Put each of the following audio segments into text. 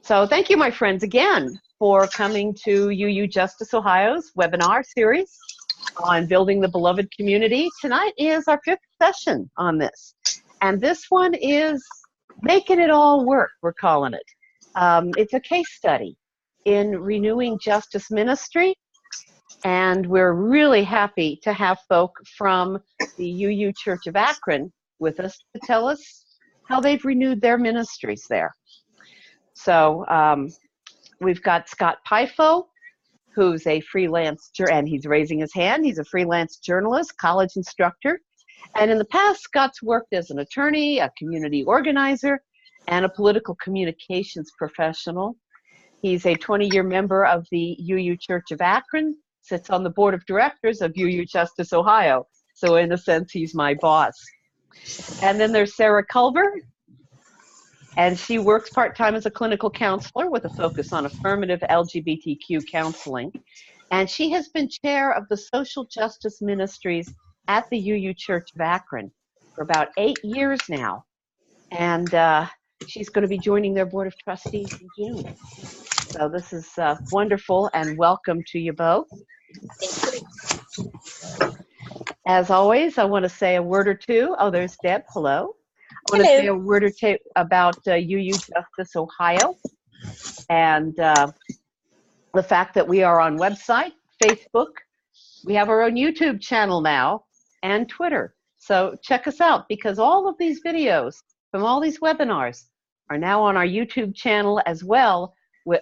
So thank you, my friends, again for coming to UU Justice Ohio's webinar series on building the beloved community. Tonight is our 5th session on this. And this one is Making It All Work, we're calling it. It's a case study in renewing justice ministry. And we're really happy to have folk from the UU Church of Akron with us to tell us how they've renewed their ministries there. So we've got Scott Piepho, who's a freelance, and he's raising his hand. He's a freelance journalist, college instructor. And in the past, Scott's worked as an attorney, a community organizer, and a political communications professional. He's a 20-year member of the UU Church of Akron, sits on the board of directors of UU Justice Ohio. So in a sense, he's my boss. And then there's Sarah Culver, and she works part-time as a clinical counselor with a focus on affirmative LGBTQ counseling. And she has been chair of the social justice ministries at the UU Church of Akron for about 8 years now. And she's going to be joining their board of trustees in June. So this is wonderful, and welcome to you both. As always, I want to say a word or two. Oh, there's Deb. Hello. I want to say a word or two about UU Justice Ohio and the fact that we are on website, Facebook. We have our own YouTube channel now and Twitter. So check us out, because all of these videos from all these webinars are now on our YouTube channel, as well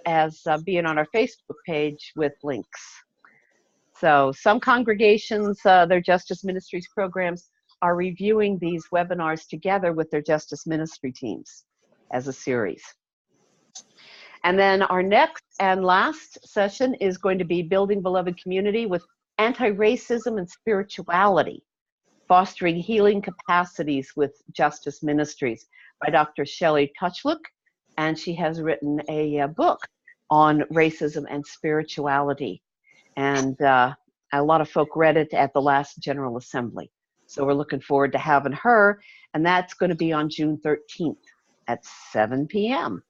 as being on our Facebook page with links. So some congregations, their justice ministries programs, are reviewing these webinars together with their justice ministry teams as a series. And then our next and last session is going to be Building Beloved Community with Anti-Racism and Spirituality, Fostering Healing Capacities with Justice Ministries by Dr. Shelley Touchlook. And she has written a book on racism and spirituality. And a lot of folk read it at the last General Assembly. So we're looking forward to having her, and that's going to be on June 13th at 7 p.m.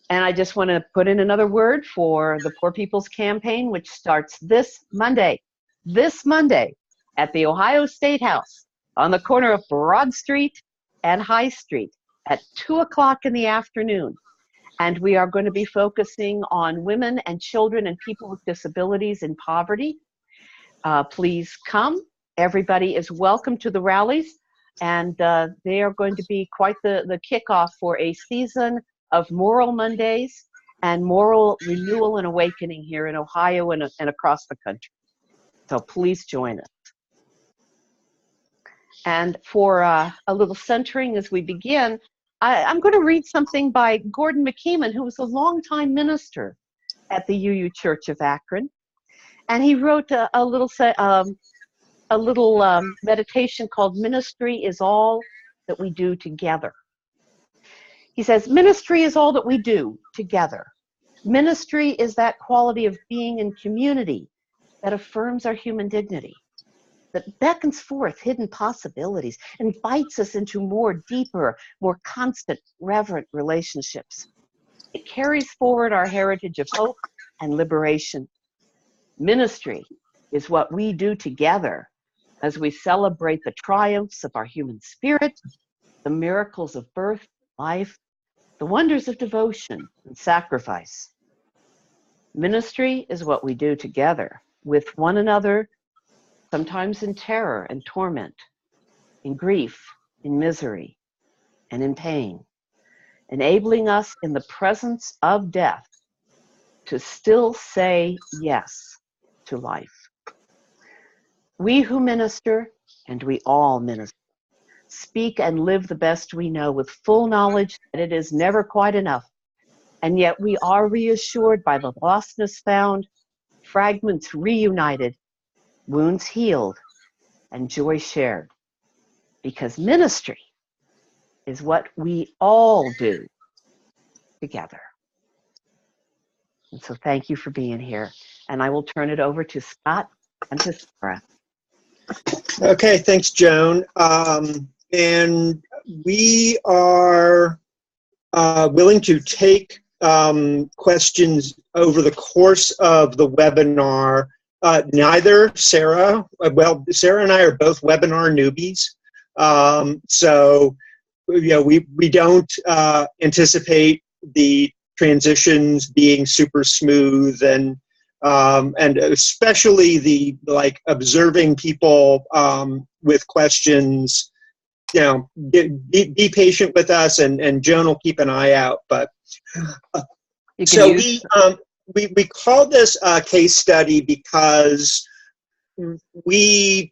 And I just want to put in another word for the Poor People's Campaign, which starts this Monday at the Ohio State House on the corner of Broad Street and High Street at 2 o'clock in the afternoon. And we are going to be focusing on women and children and people with disabilities in poverty. Please come. Everybody is welcome to the rallies, and they are going to be quite the kickoff for a season of Moral Mondays and moral renewal and awakening here in Ohio and across the country. So please join us. And for a little centering as we begin, I'm going to read something by Gordon McKeeman, who was a longtime minister at the UU Church of Akron. And he wrote a little meditation called Ministry is All That We Do Together. He says, ministry is all that we do together. Ministry is that quality of being in community that affirms our human dignity, that beckons forth hidden possibilities, invites us into more deeper, more constant, reverent relationships. It carries forward our heritage of hope and liberation. Ministry is what we do together as we celebrate the triumphs of our human spirit, the miracles of birth, life, the wonders of devotion and sacrifice. Ministry is what we do together with one another, sometimes in terror and torment, in grief, in misery, and in pain, enabling us in the presence of death to still say yes to life. We who minister, and we all minister, speak and live the best we know with full knowledge that it is never quite enough, and yet we are reassured by the lostness found, fragments reunited, wounds healed, and joy shared. Because ministry is what we all do together. And so thank you for being here. And I will turn it over to Scott and to Sarah. Okay, thanks, Joan. And we are willing to take questions over the course of the webinar. Neither Sarah, well, Sarah and I are both webinar newbies. So, you know, we don't anticipate the transitions being super smooth, and especially the observing people with questions. You know, be patient with us, and Joan will keep an eye out. But so we call this a case study because we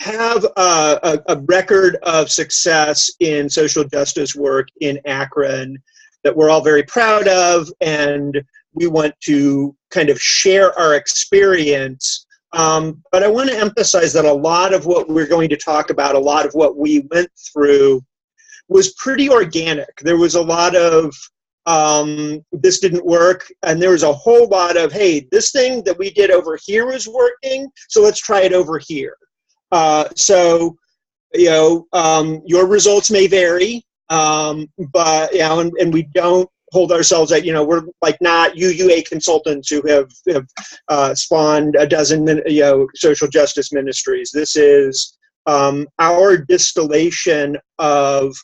have a record of success in social justice work in Akron that we're all very proud of, and we want to kind of share our experience. But I want to emphasize that a lot of what we're going to talk about, a lot of what we went through, was pretty organic. There was a lot of this didn't work, and there was a whole lot of, hey, this thing that we did over here is working, so let's try it over here. So, you know, your results may vary, but, you know, and we don't hold ourselves at, you know, we're like not UUA consultants who have spawned a dozen, you know, social justice ministries. This is our distillation of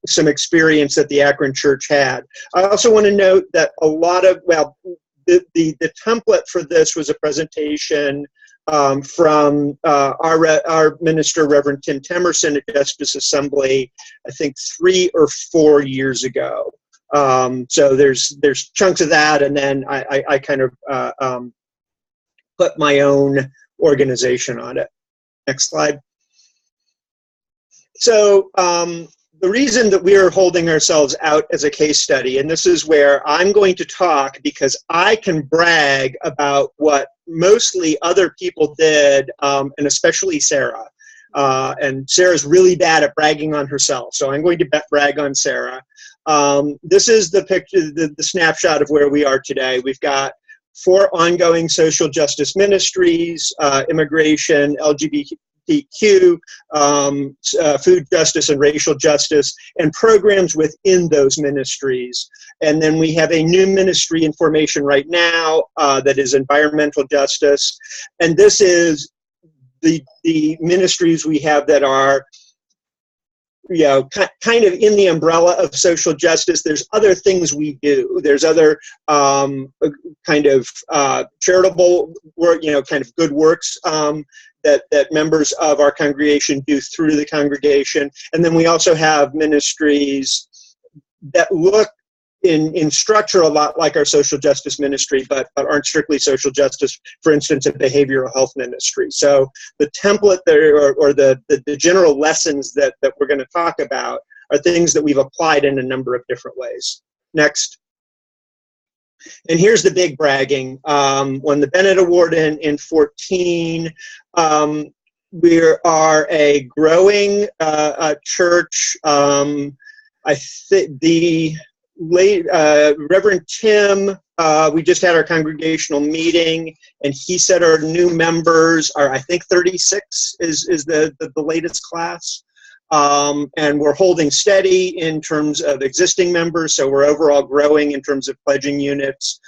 some experience that the Akron Church had. I also want to note that a lot of, well, the template for this was a presentation from our minister, Reverend Tim Temerson at Justice Assembly, I think 3 or 4 years ago. So there's chunks of that, and then I kind of put my own organization on it. Next slide. So the reason that we are holding ourselves out as a case study, and this is where I'm going to talk because I can brag about what mostly other people did, and especially Sarah. And Sarah's really bad at bragging on herself, so I'm going to brag on Sarah. This is the picture, the snapshot of where we are today. We've got 4 ongoing social justice ministries, immigration, LGBTQ, food justice and racial justice, and programs within those ministries. And then we have a new ministry in formation right now that is environmental justice. And this is the ministries we have that are, you know, kind of in the umbrella of social justice. There's other things we do. There's other kind of charitable work, you know, kind of good works that members of our congregation do through the congregation. And then we also have ministries that look in structure a lot like our social justice ministry, but aren't strictly social justice, for instance, a behavioral health ministry. So the template there, or the general lessons that we're going to talk about are things that we've applied in a number of different ways. Next. And here's the big bragging. Won the Bennet Award in 14. We are a growing church. I think the late Reverend Tim, we just had our congregational meeting, and he said our new members are, I think, 36 is the latest class. And we're holding steady in terms of existing members, so we're overall growing in terms of pledging units.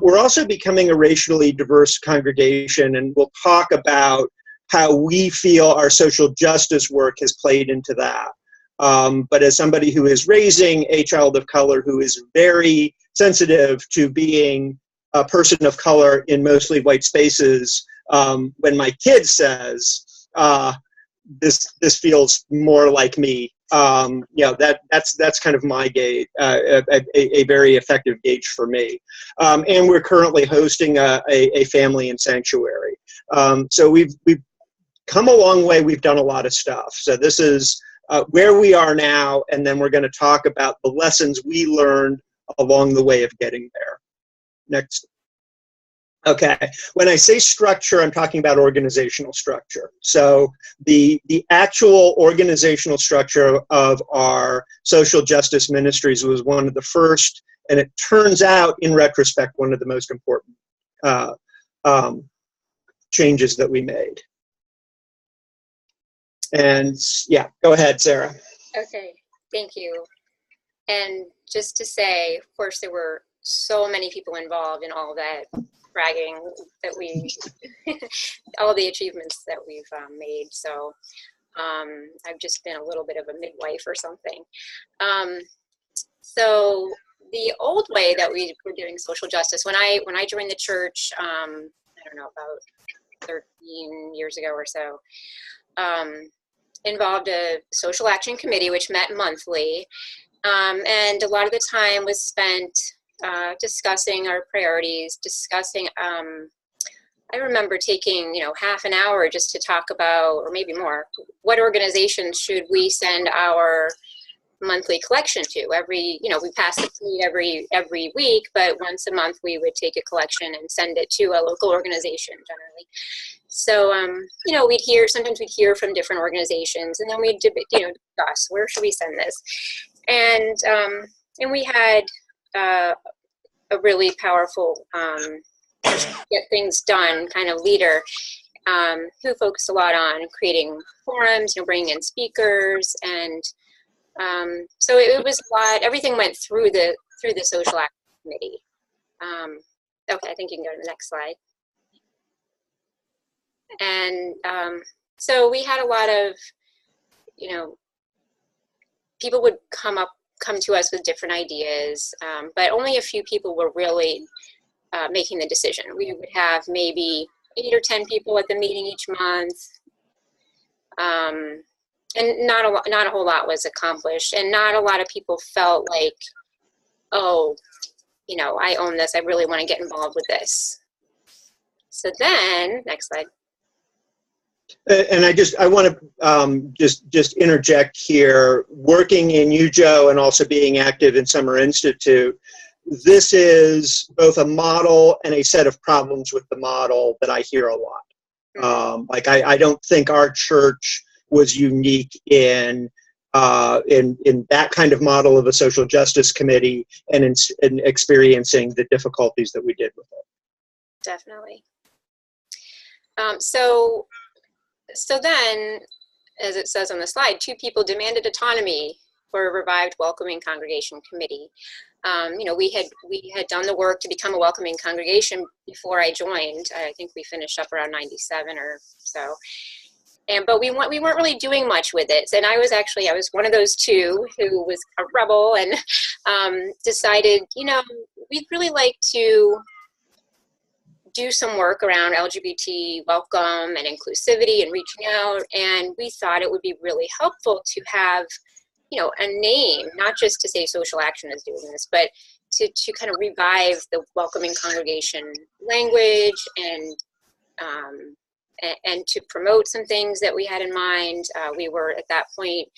We're also becoming a racially diverse congregation, and we'll talk about how we feel our social justice work has played into that. But as somebody who is raising a child of color who is very sensitive to being a person of color in mostly white spaces, when my kid says, this feels more like me, you know, that's kind of my gauge, a very effective gauge for me. And we're currently hosting a family in sanctuary. So we've come a long way. We've done a lot of stuff. So this is where we are now, and then we're going to talk about the lessons we learned along the way of getting there. Next. Okay, when I say structure, I'm talking about organizational structure. So the actual organizational structure of our social justice ministries was one of the first, and it turns out, in retrospect, one of the most important changes that we made. And yeah, go ahead, Sarah. Okay, thank you. And just to say, of course, there were so many people involved in all that bragging that we, all the achievements that we've made. So I've just been a little bit of a midwife or something. So the old way that we were doing social justice, when I joined the church, I don't know, about 13 years ago or so, involved a social action committee, which met monthly. And a lot of the time was spent discussing our priorities, discussing, I remember taking, half an hour just to talk about, or maybe more, what organizations should we send our monthly collection to. We pass the plate every week, but once a month we would take a collection and send it to a local organization generally. So, sometimes we'd hear from different organizations, and then we'd discuss, where should we send this? And we had a really powerful get things done kind of leader who focused a lot on creating forums, bringing in speakers, and so it was a lot. Everything went through the social action committee. Okay, I think you can go to the next slide. And so we had a lot of, people would come to us with different ideas, but only a few people were really making the decision. We would have maybe 8 or 10 people at the meeting each month, and not a whole lot was accomplished, and not a lot of people felt like, oh, I own this. I really want to get involved with this. So then, next slide. And I want to just interject here. Working in UUJO and also being active in Summer Institute, this is both a model and a set of problems with the model that I hear a lot. I don't think our church was unique in that kind of model of a social justice committee and in experiencing the difficulties that we did with it. Definitely. So then, as it says on the slide, 2 people demanded autonomy for a revived welcoming congregation committee. We had done the work to become a welcoming congregation before I joined. I think we finished up around 97 or so. But we weren't really doing much with it. And I was one of those 2 who was a rebel and decided, we'd really like to do some work around LGBT welcome and inclusivity and reaching out. And we thought it would be really helpful to have, a name, not just to say social action is doing this, but to kind of revive the welcoming congregation language and to promote some things that we had in mind. We were at that point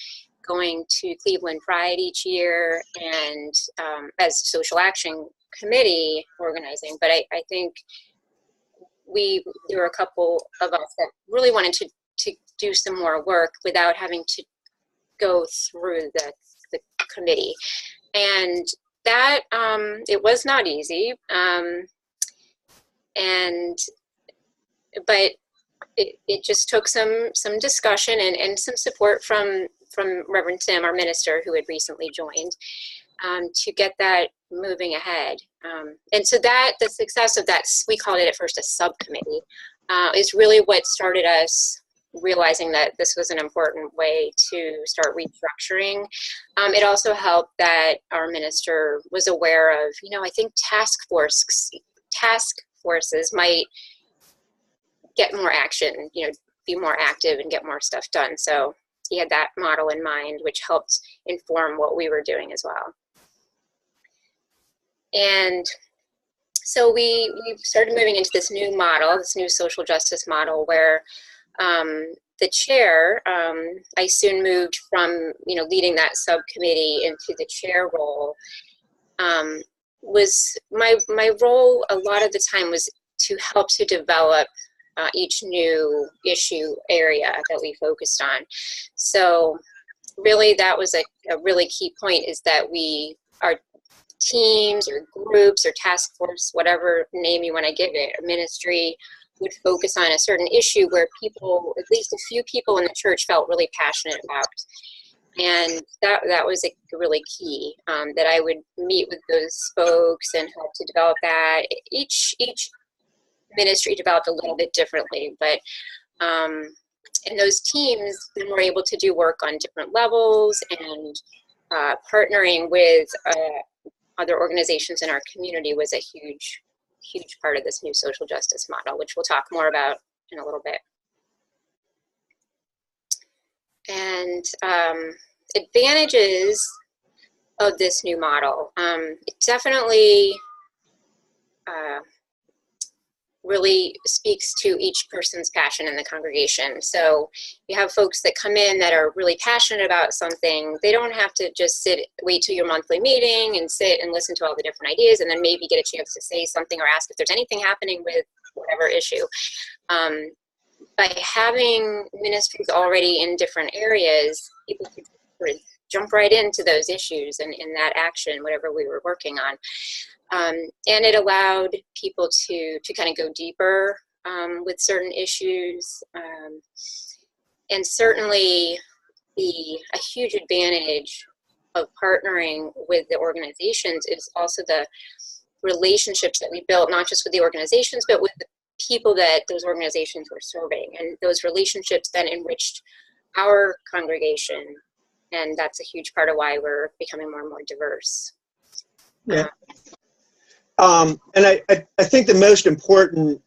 going to Cleveland Pride each year and as social action committee organizing, but I think there were a couple of us that really wanted to do some more work without having to go through the committee. And that, it was not easy. But it just took some discussion and some support from Reverend Tim, our minister, who had recently joined, to get that moving ahead. And so the success of that, we called it at first a subcommittee, is really what started us realizing that this was an important way to start restructuring. It also helped that our minister was aware of, I think task forces might get more action, be more active and get more stuff done. So he had that model in mind, which helped inform what we were doing as well. And so we started moving into this new model, this new social justice model, where the chair, I soon moved from, leading that subcommittee into the chair role, was my role a lot of the time was to help to develop each new issue area that we focused on. So really that was a really key point, is that our teams or groups or task force, whatever name you want to give it, a ministry, would focus on a certain issue where people, at least a few people in the church, felt really passionate about. And that was really key, that I would meet with those folks and help to develop that. Each ministry developed a little bit differently, but and those teams then were able to do work on different levels, and partnering with other organizations in our community was a huge part of this new social justice model, which we'll talk more about in a little bit. And advantages of this new model. It definitely really speaks to each person's passion in the congregation. So you have folks that come in that are really passionate about something. They don't have to just wait till your monthly meeting and sit and listen to all the different ideas and then maybe get a chance to say something or ask if there's anything happening with whatever issue. By having ministries already in different areas, people could sort of jump right into those issues and in that action, whatever we were working on. And it allowed people to kind of go deeper with certain issues. And certainly a huge advantage of partnering with the organizations is also the relationships that we built, not just with the organizations, but with the people that those organizations were serving. And those relationships then enriched our congregation. And that's a huge part of why we're becoming more and more diverse. Yeah. And I think the most important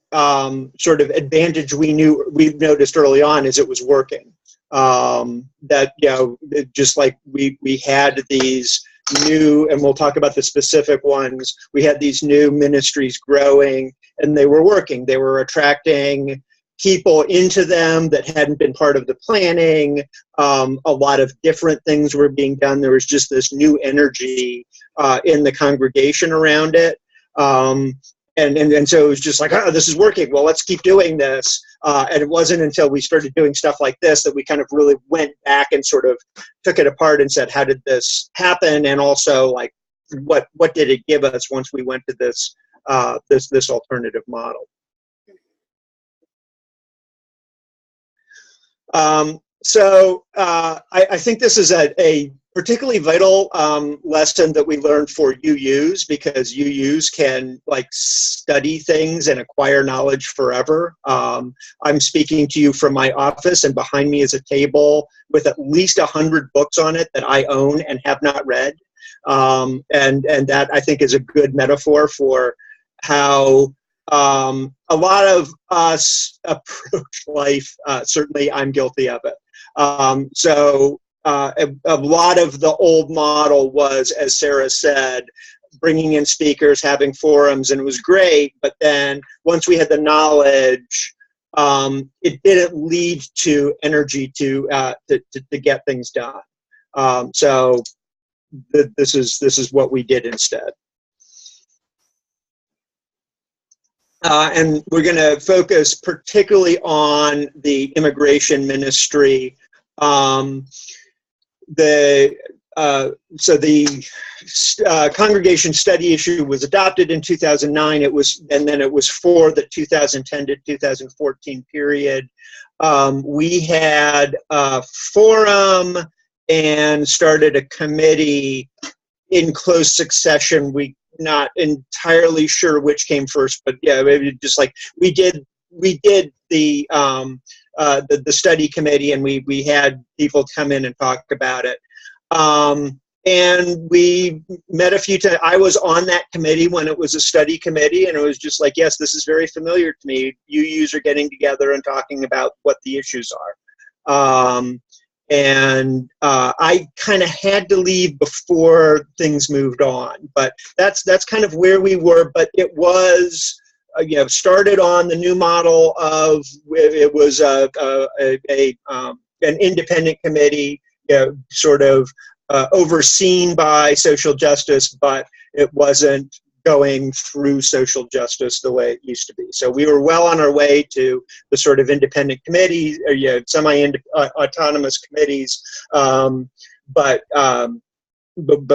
sort of advantage we noticed early on is it was working. That, you know, just like we had these new, and we'll talk about the specific ones, we had these new ministries growing and they were working. They were attracting people into them that hadn't been part of the planning. A lot of different things were being done. There was just this new energy in the congregation around it. And so it was just like, oh, this is working. Well, let's keep doing this. And it wasn't until we started doing stuff like this that we kind of really went back and sort of took it apart and said, how did this happen? And also, like, what did it give us once we went to this this alternative model? I think this is a particularly vital lesson that we learned for UUs, because UUs can like study things and acquire knowledge forever. I'm speaking to you from my office, and behind me is a table with at least 100 books on it that I own and have not read. And that, I think, is a good metaphor for how a lot of us approach life. Certainly I'm guilty of it. A lot of the old model was, as Sarah said, bringing in speakers, having forums, and it was great. But then once we had the knowledge, it didn't lead to energy to get things done. This is what we did instead. And we're going to focus particularly on the immigration ministry. The congregation study issue was adopted in 2009. It was for the 2010 to 2014 period. We had a forum and started a committee in close succession. We not entirely sure which came first, but yeah, maybe just like we did the study committee, and we had people come in and talk about it. And we met a few times. I was on that committee when it was a study committee, and it was just like, yes, this is very familiar to me. UUs are getting together and talking about what the issues are. I kind of had to leave before things moved on, but that's kind of where we were. But it was, started on the new model of, it was an independent committee, sort of overseen by social justice, but it wasn't going through social justice the way it used to be. So we were well on our way to the sort of independent committees, or semi-autonomous committees, but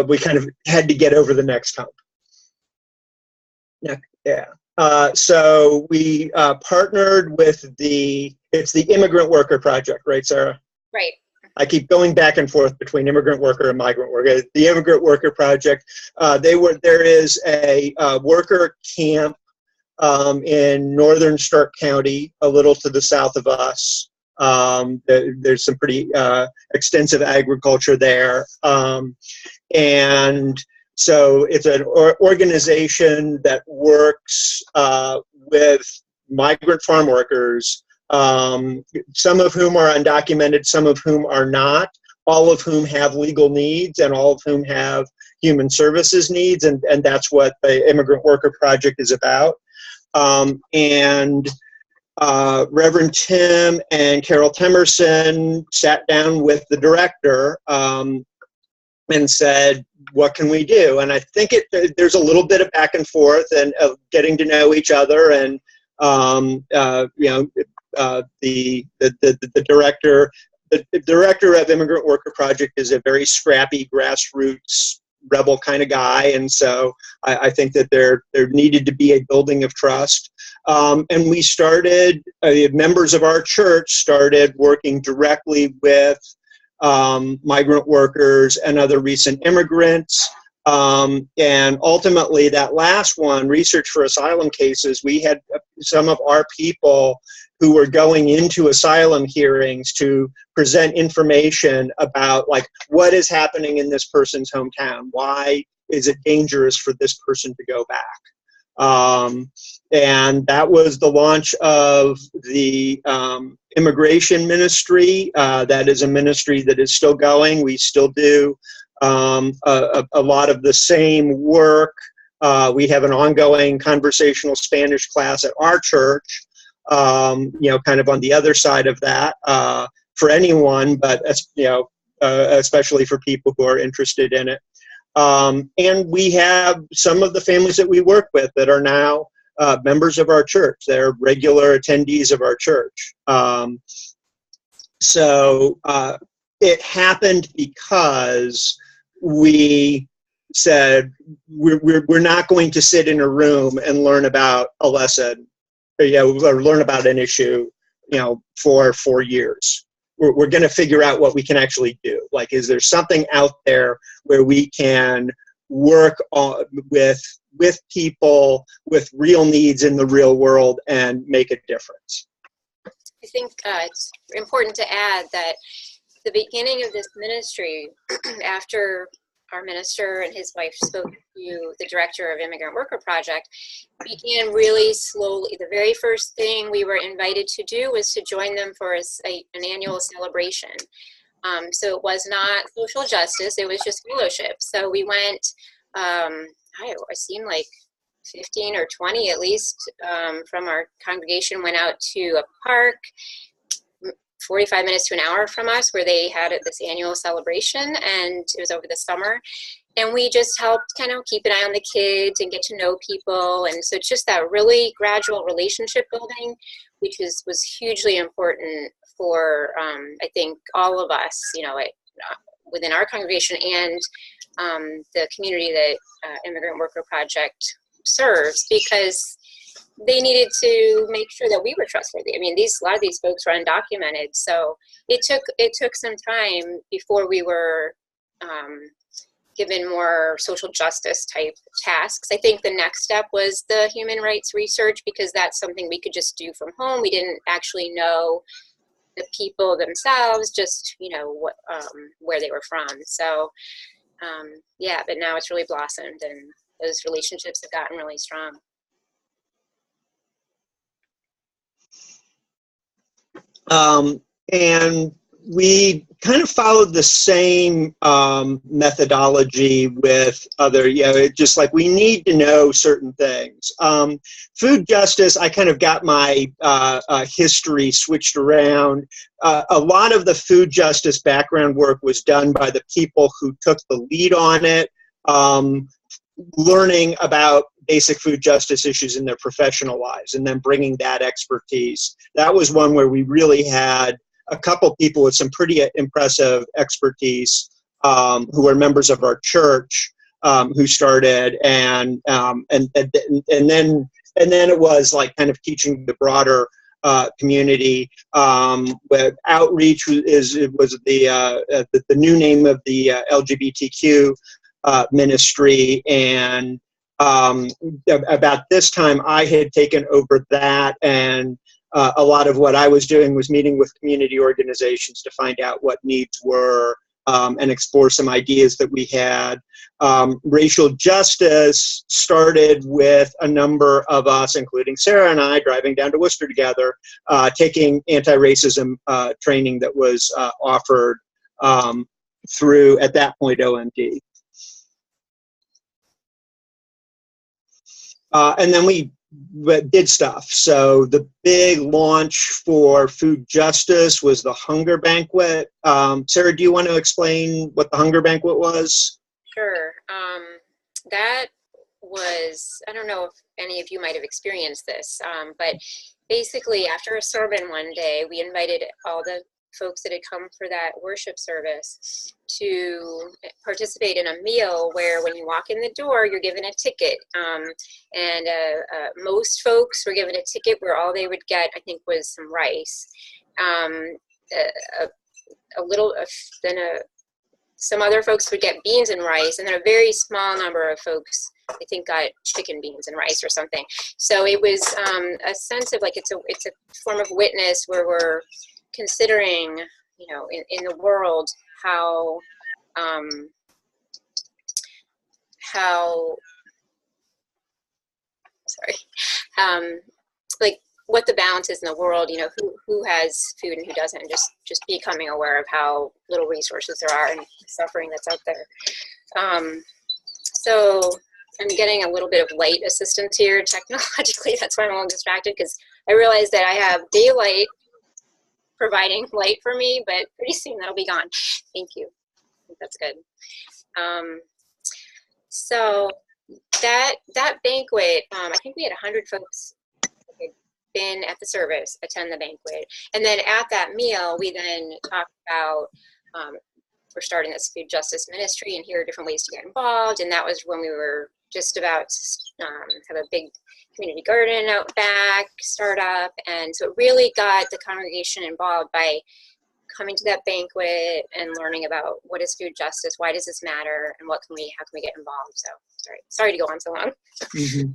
we kind of had to get over the next hump. Yeah. So we partnered with it's the Immigrant Worker Project, right, Sarah? Right. I keep going back and forth between immigrant worker and migrant worker. The Immigrant Worker Project, there is a worker camp in northern Stark County, a little to the south of us. There's some pretty extensive agriculture there. And so it's an organization that works with migrant farm workers, some of whom are undocumented, some of whom are not, all of whom have legal needs, and all of whom have human services needs, and that's what the Immigrant Worker Project is about. Reverend Tim and Carol Temerson sat down with the director and said, what can we do? And I think there's a little bit of back and forth and of getting to know each other, and the director of Immigrant Worker Project is a very scrappy, grassroots, rebel kind of guy, and so I think that there needed to be a building of trust. And we started, members of our church started working directly with migrant workers and other recent immigrants. And ultimately, that last one, Research for Asylum Cases, we had some of our people who were going into asylum hearings to present information about, like, what is happening in this person's hometown? Why is it dangerous for this person to go back? And that was the launch of the immigration ministry. That is a ministry that is still going. We still do a lot of the same work. We have an ongoing conversational Spanish class at our church, kind of on the other side of that, for anyone, but especially for people who are interested in it. And we have some of the families that we work with that are now members of our church. They're regular attendees of our church. So it happened because we said we're not going to sit in a room and learn about a lesson, or learn about an issue, for 4 years. We're going to figure out what we can actually do. Like, is there something out there where we can work on, with people with real needs in the real world and make a difference? I think it's important to add that the beginning of this ministry, after our minister and his wife spoke to the director of Immigrant Worker Project, began really slowly. The very first thing we were invited to do was to join them for an annual celebration. So it was not social justice, it was just fellowship. So we went, it seemed like 15 or 20 at least from our congregation went out to a park 45 minutes to an hour from us, where they had this annual celebration, and it was over the summer. And we just helped kind of keep an eye on the kids and get to know people. And so it's just that really gradual relationship building, which was hugely important for, I think, all of us, within our congregation and the community that Immigrant Worker Project serves, because they needed to make sure that we were trustworthy. I mean, a lot of these folks were undocumented, so it took some time before we were given more social justice type tasks. I think the next step was the human rights research, because that's something we could just do from home. We didn't actually know the people themselves, just where they were from. So but now it's really blossomed, and those relationships have gotten really strong. And we kind of followed the same methodology with other, just like we need to know certain things. Food justice, I kind of got my history switched around. A lot of the food justice background work was done by the people who took the lead on it, learning about basic food justice issues in their professional lives and then bringing that expertise. That was one where we really had a couple people with some pretty impressive expertise who were members of our church who started, and then it was like kind of teaching the broader community. Where outreach was the new name of the LGBTQ ministry, and about this time I had taken over that, and a lot of what I was doing was meeting with community organizations to find out what needs were, and explore some ideas that we had. Racial justice started with a number of us, including Sarah and I, driving down to Worcester together, taking anti-racism training that was offered through, at that point, OMD. And then we did stuff. So the big launch for food justice was the Hunger Banquet. Sarah, do you want to explain what the Hunger Banquet was? Sure. That was, I don't know if any of you might have experienced this, but basically after a sermon one day, we invited all the folks that had come for that worship service to participate in a meal where when you walk in the door, you're given a ticket. And most folks were given a ticket where all they would get, I think, was some rice. Some other folks would get beans and rice, and then a very small number of folks, I think, got chicken, beans, and rice or something. So it was a sense of like it's a form of witness where we're considering, you know, in the world how like what the balance is in the world, you know, who has food and who doesn't, and just becoming aware of how little resources there are and suffering that's out there. So I'm getting a little bit of light assistance here technologically. That's why I'm a little distracted, because I realize that I have daylight providing light for me, but pretty soon that'll be gone. Thank you. I think that's good. So that banquet, I think we had 100 folks who had been at the service attend the banquet, and then at that meal we then talked about we're starting this food justice ministry, and here are different ways to get involved. And that was when we were just about to have a big community garden out back startup, and so it really got the congregation involved by coming to that banquet and learning about what is food justice, why does this matter, and how can we get involved. So sorry to go on so long. Mm-hmm.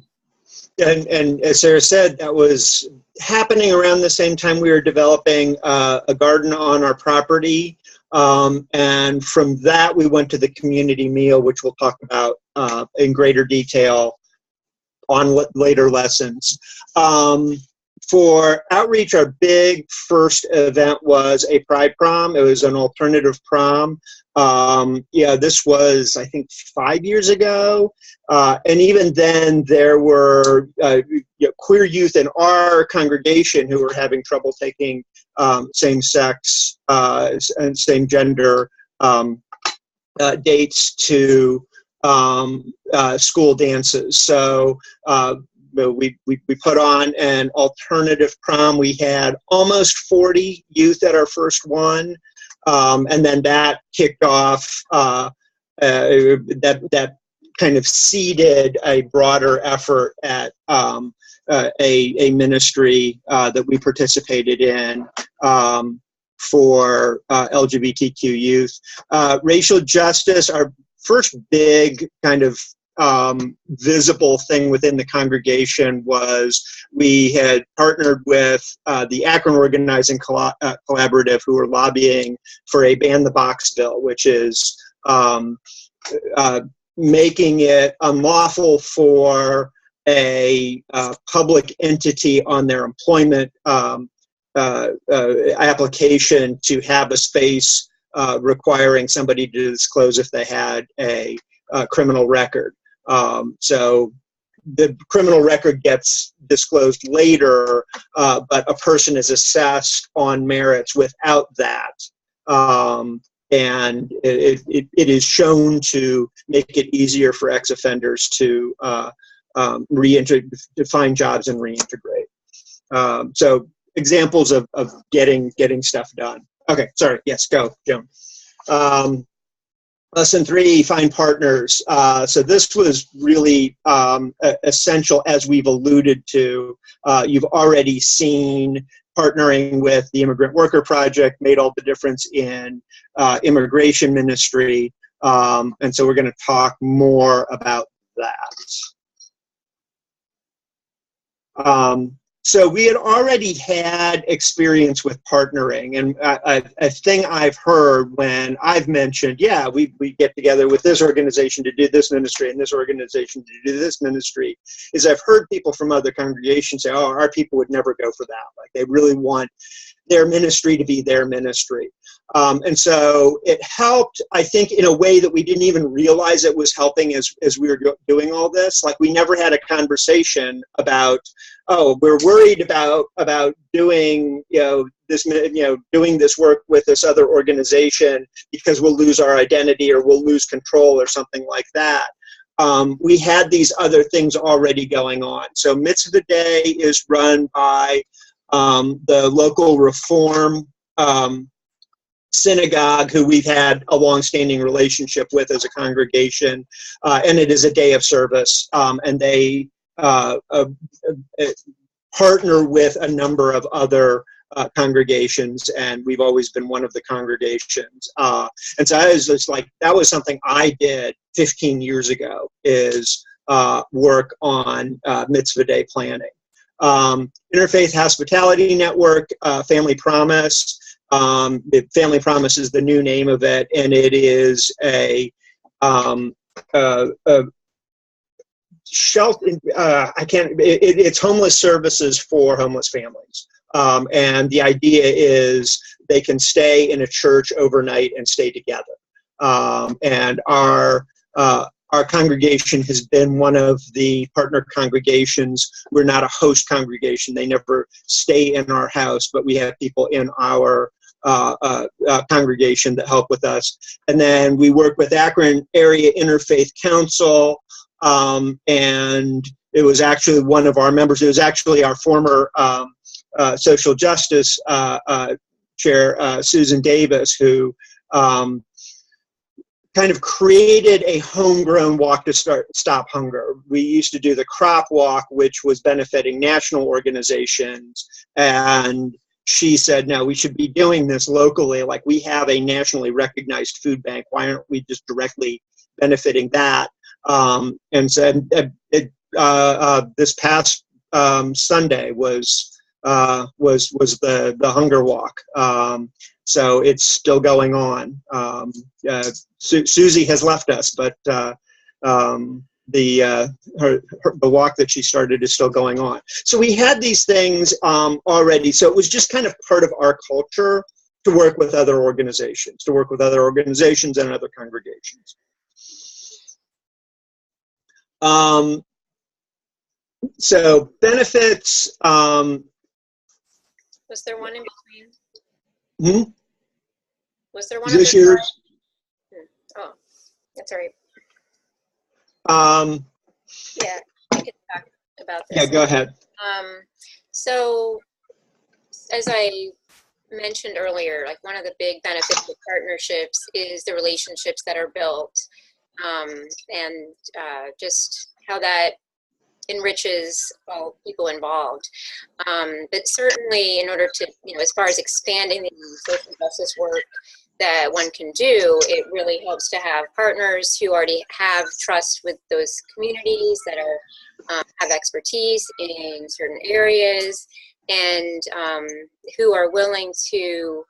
And as Sarah said, that was happening around the same time we were developing a garden on our property, and from that we went to the community meal, which we'll talk about in greater detail on later lessons. For outreach, our big first event was a Pride Prom. It was an alternative prom. This was, I think, 5 years ago. And even then, there were queer youth in our congregation who were having trouble taking same-sex and same-gender dates to school dances. So we put on an alternative prom. We had almost 40 youth at our first one, and then that kicked off that kind of seeded a broader effort at a ministry that we participated in for LGBTQ youth. Racial justice, our first big kind of visible thing within the congregation was we had partnered with the Akron Organizing Collaborative, who were lobbying for a Ban the Box bill, which is making it unlawful for a public entity on their employment application to have a space requiring somebody to disclose if they had a criminal record. So the criminal record gets disclosed later, but a person is assessed on merits without that. And it is shown to make it easier for ex-offenders to find jobs and reintegrate. So examples of getting stuff done. Okay, sorry. Yes, go, Joan. Lesson 3, find partners. So this was really essential, as we've alluded to. You've already seen partnering with the Immigrant Worker Project made all the difference in immigration ministry. And so we're going to talk more about that. So we had already had experience with partnering, and a thing I've heard when I've mentioned, yeah, we get together with this organization to do this ministry and this organization to do this ministry, is I've heard people from other congregations say, oh, our people would never go for that. Like, they really want their ministry to be their ministry. And so it helped, I think, in a way that we didn't even realize it was helping as we were doing all this. Like, we never had a conversation about, oh, we're worried about doing, doing this work with this other organization because we'll lose our identity or we'll lose control or something like that. We had these other things already going on. So Mitzvah Day is run by the local Reform synagogue, who we've had a long-standing relationship with as a congregation, and it is a day of service, and they partner with a number of other congregations, and we've always been one of the congregations. And so I was just like, that was something I did 15 years ago, is work on Mitzvah Day planning. Interfaith Hospitality Network, Family Promise. The Family Promise is the new name of it, and it is a shelter. It's homeless services for homeless families, and the idea is they can stay in a church overnight and stay together. And our congregation has been one of the partner congregations. We're not a host congregation. They never stay in our house, but we have people in our congregation that help with us. And then we work with Akron Area Interfaith Council, and it was actually one of our members. It was actually our former social justice chair, Susan Davis, who kind of created a homegrown walk to stop hunger. We used to do the crop walk, which was benefiting national organizations, and she said, no, we should be doing this locally. Like, we have a nationally recognized food bank. Why aren't we just directly benefiting that? And so this past Sunday was the hunger walk. So it's still going on. Susie has left us, but the walk that she started is still going on. So we had these things already. So it was just kind of part of our culture to work with other organizations, and other congregations. So benefits. Was there one in between? Was there one? Is this yours? Oh, that's all right. Yeah, I could talk about this. Yeah, go ahead. So, as I mentioned earlier, like, one of the big benefits of partnerships is the relationships that are built, and just how that enriches all people involved. But certainly, in order to, as far as expanding the social justice work that one can do, it really helps to have partners who already have trust with those communities, that are have expertise in certain areas, and who are willing to,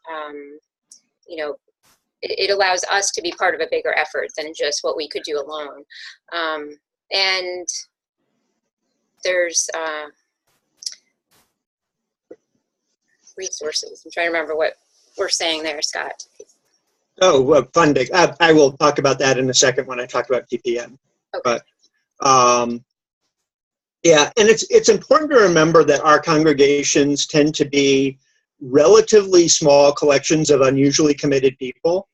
it allows us to be part of a bigger effort than just what we could do alone. And there's resources. I'm trying to remember what we're saying there, Scott. Oh, funding. I will talk about that in a second when I talk about TPN. Okay. But yeah, and it's important to remember that our congregations tend to be relatively small collections of unusually committed people.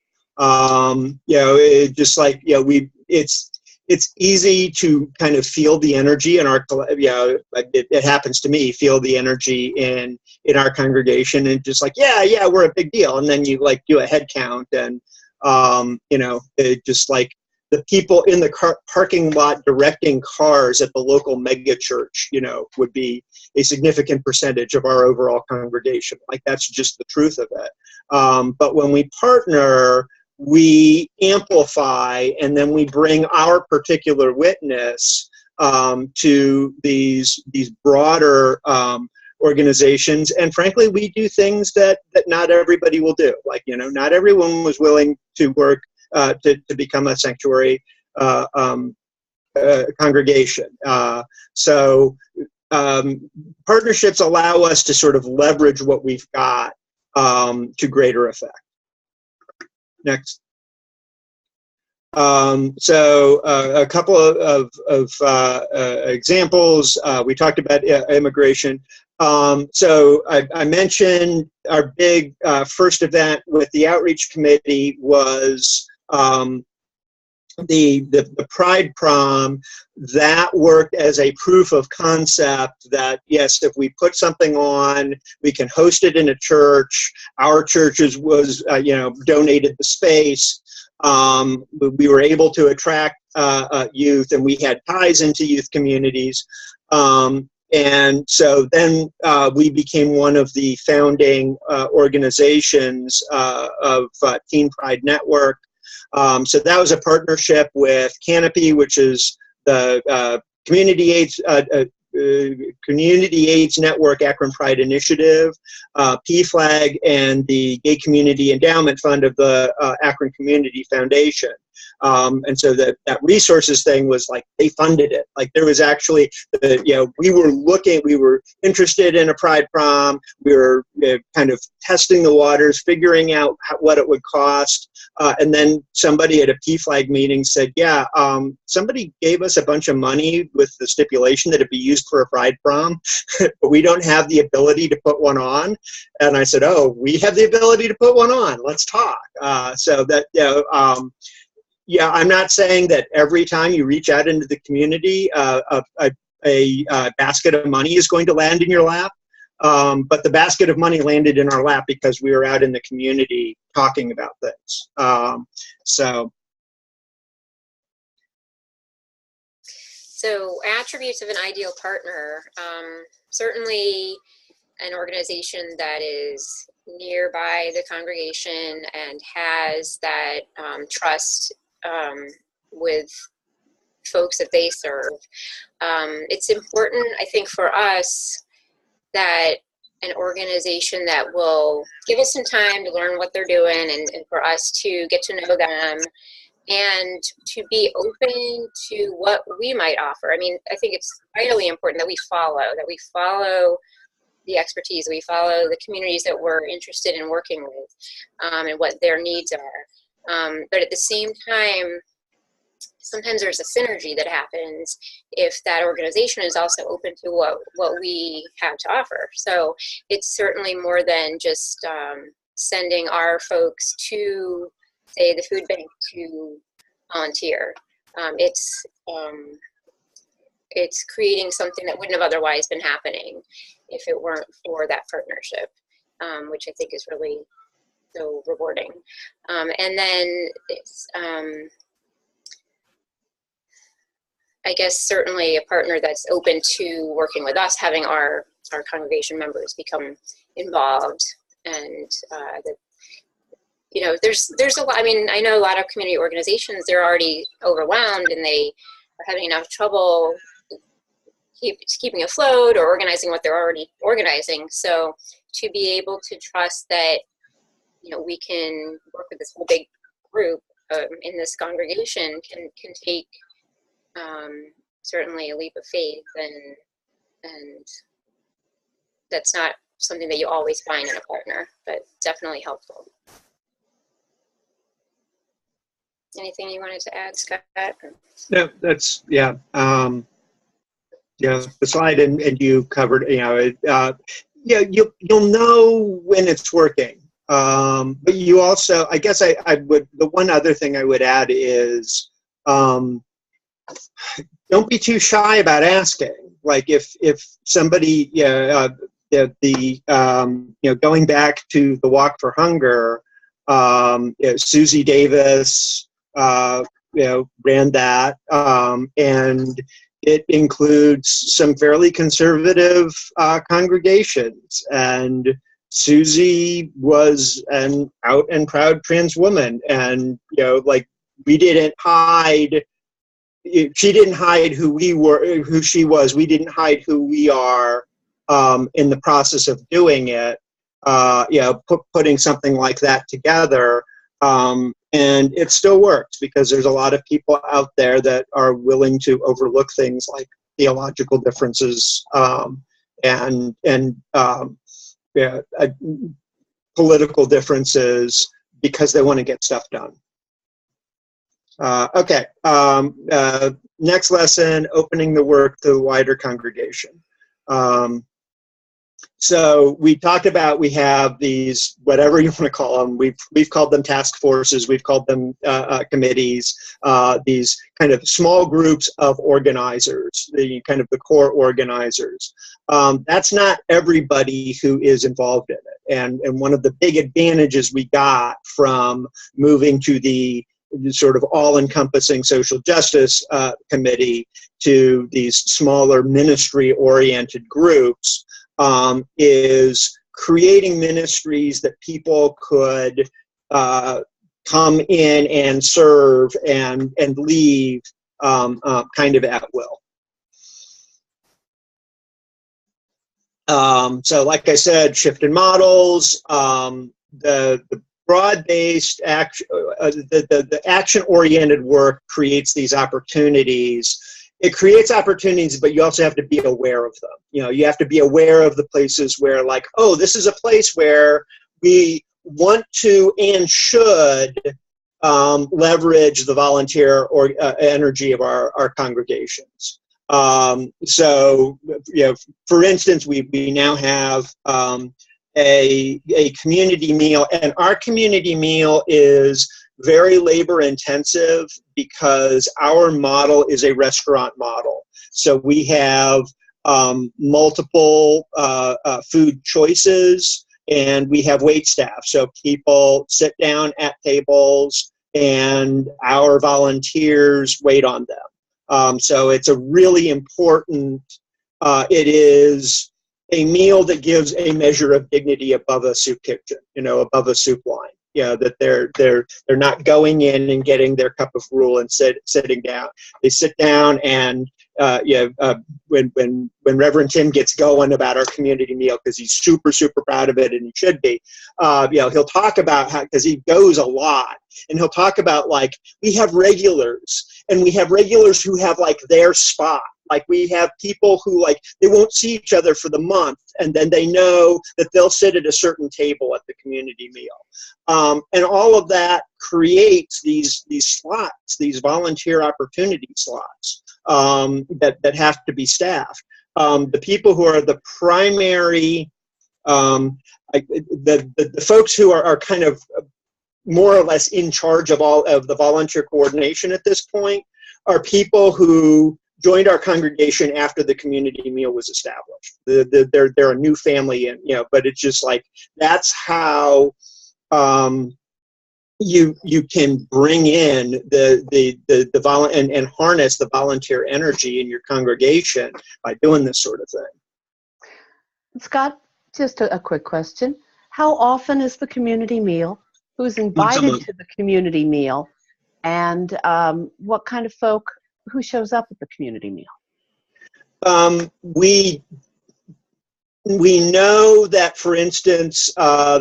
It's easy to kind of feel the energy in our, it happens to me, feel the energy in our congregation, and just like, yeah, we're a big deal. And then you like do a head count, and You know, just like the people in the parking lot directing cars at the local mega church, you know, would be a significant percentage of our overall congregation. Like, that's just the truth of it. But when we partner, we amplify, and then we bring our particular witness to these broader organizations. And frankly, we do things that not everybody will do. Like, you know, not everyone was willing to work to become a sanctuary congregation. So partnerships allow us to sort of leverage what we've got to greater effect. Next. So a couple of examples. We talked about immigration. So I mentioned our big first event with the outreach committee was the Pride Prom. That worked as a proof of concept that, yes, if we put something on, we can host it in a church. Our church was you know, donated the space. We were able to attract youth, and we had ties into youth communities. And so then we became one of the founding organizations of Teen Pride Network. So that was a partnership with Canopy, which is the Community AIDS Network Akron Pride Initiative, PFLAG, and the Gay Community Endowment Fund of the Akron Community Foundation. And so that resources thing was like, they funded it. Like, there was actually, you know, we were interested in a Pride Prom. We were kind of testing the waters, figuring out what it would cost. And then somebody at a PFLAG meeting said, yeah, somebody gave us a bunch of money with the stipulation that it be used for a Pride Prom, but we don't have the ability to put one on. And I said, oh, we have the ability to put one on. Let's talk. So that, you know, yeah, I'm not saying that every time you reach out into the community, a basket of money is going to land in your lap. But the basket of money landed in our lap because we were out in the community talking about things. So attributes of an ideal partner, certainly an organization that is nearby the congregation and has that trust with folks that they serve. It's important, I think, for us that an organization that will give us some time to learn what they're doing and for us to get to know them and to be open to what we might offer. I mean, I think it's vitally important that we follow the expertise, we follow the communities that we're interested in working with and what their needs are. But at the same time, sometimes there's a synergy that happens if that organization is also open to what we have to offer. So it's certainly more than just sending our folks to, say, the food bank to volunteer. It's creating something that wouldn't have otherwise been happening if it weren't for that partnership, which I think is really so rewarding. And then it's, I guess, certainly a partner that's open to working with us, having our congregation members become involved. And you know, there's a lot. I mean, I know a lot of community organizations, they're already overwhelmed and they are having enough trouble keeping afloat or organizing what they're already organizing. So to be able to trust that, you know, we can work with this whole big group in this congregation can take certainly a leap of faith, and that's not something that you always find in a partner, but definitely helpful. Anything you wanted to add, Scott? no, that's, yeah. Yeah, the slide and you covered, you know, yeah, you'll know when it's working. But you also, I guess I would, the one other thing I would add is, don't be too shy about asking. Like if somebody, you know, going back to the Walk for Hunger, Susie Davis, ran that, and it includes some fairly conservative congregations. And Susie was an out and proud trans woman, and we didn't hide. She didn't hide who we were, who she was. We didn't hide who we are in the process of doing it. Putting something like that together, and it still works because there's a lot of people out there that are willing to overlook things like theological differences and political differences because they want to get stuff done. Okay, next lesson, opening the work to the wider congregation. So we talked about, we have these, whatever you want to call them, we've called them task forces, we've called them committees, these kind of small groups of organizers, the kind of the core organizers. That's not everybody who is involved in it. And one of the big advantages we got from moving to the sort of all-encompassing social justice committee to these smaller ministry-oriented groups is creating ministries that people could come in and serve and leave kind of at will. So like I said, shift in models, the broad-based action, the action-oriented work creates these opportunities. It creates opportunities, but you also have to be aware of them. You have to be aware of the places where, like, oh, this is a place where we want to and should leverage the volunteer or energy of our congregations. So, for instance, we now have a community meal, and our community meal is very labor intensive because our model is a restaurant model. So we have multiple food choices, and we have wait staff. So people sit down at tables and our volunteers wait on them. So it's a really important, it is a meal that gives a measure of dignity above a soup kitchen, above a soup line. That they're not going in and getting their cup of gruel and sitting down. They sit down, and when Reverend Tim gets going about our community meal, because he's super proud of it, and he should be, he'll talk about how, because he goes a lot, and he'll talk about, like, we have regulars, and we have regulars who have, like, their spot. Like, we have people who, like, they won't see each other for the month, and then they know that they'll sit at a certain table at the community meal. And all of that creates these slots, these volunteer opportunity slots that have to be staffed. The people who are the primary, the folks who are kind of more or less in charge of all of the volunteer coordination at this point are people who joined our congregation after the community meal was established. They're a new family, and but it's just like, that's how you can bring in the and harness the volunteer energy in your congregation by doing this sort of thing. Scott, just a quick question. How often is the community meal? Who's invited to the community meal? And what kind of folk, who shows up at the community meal? We know that, for instance,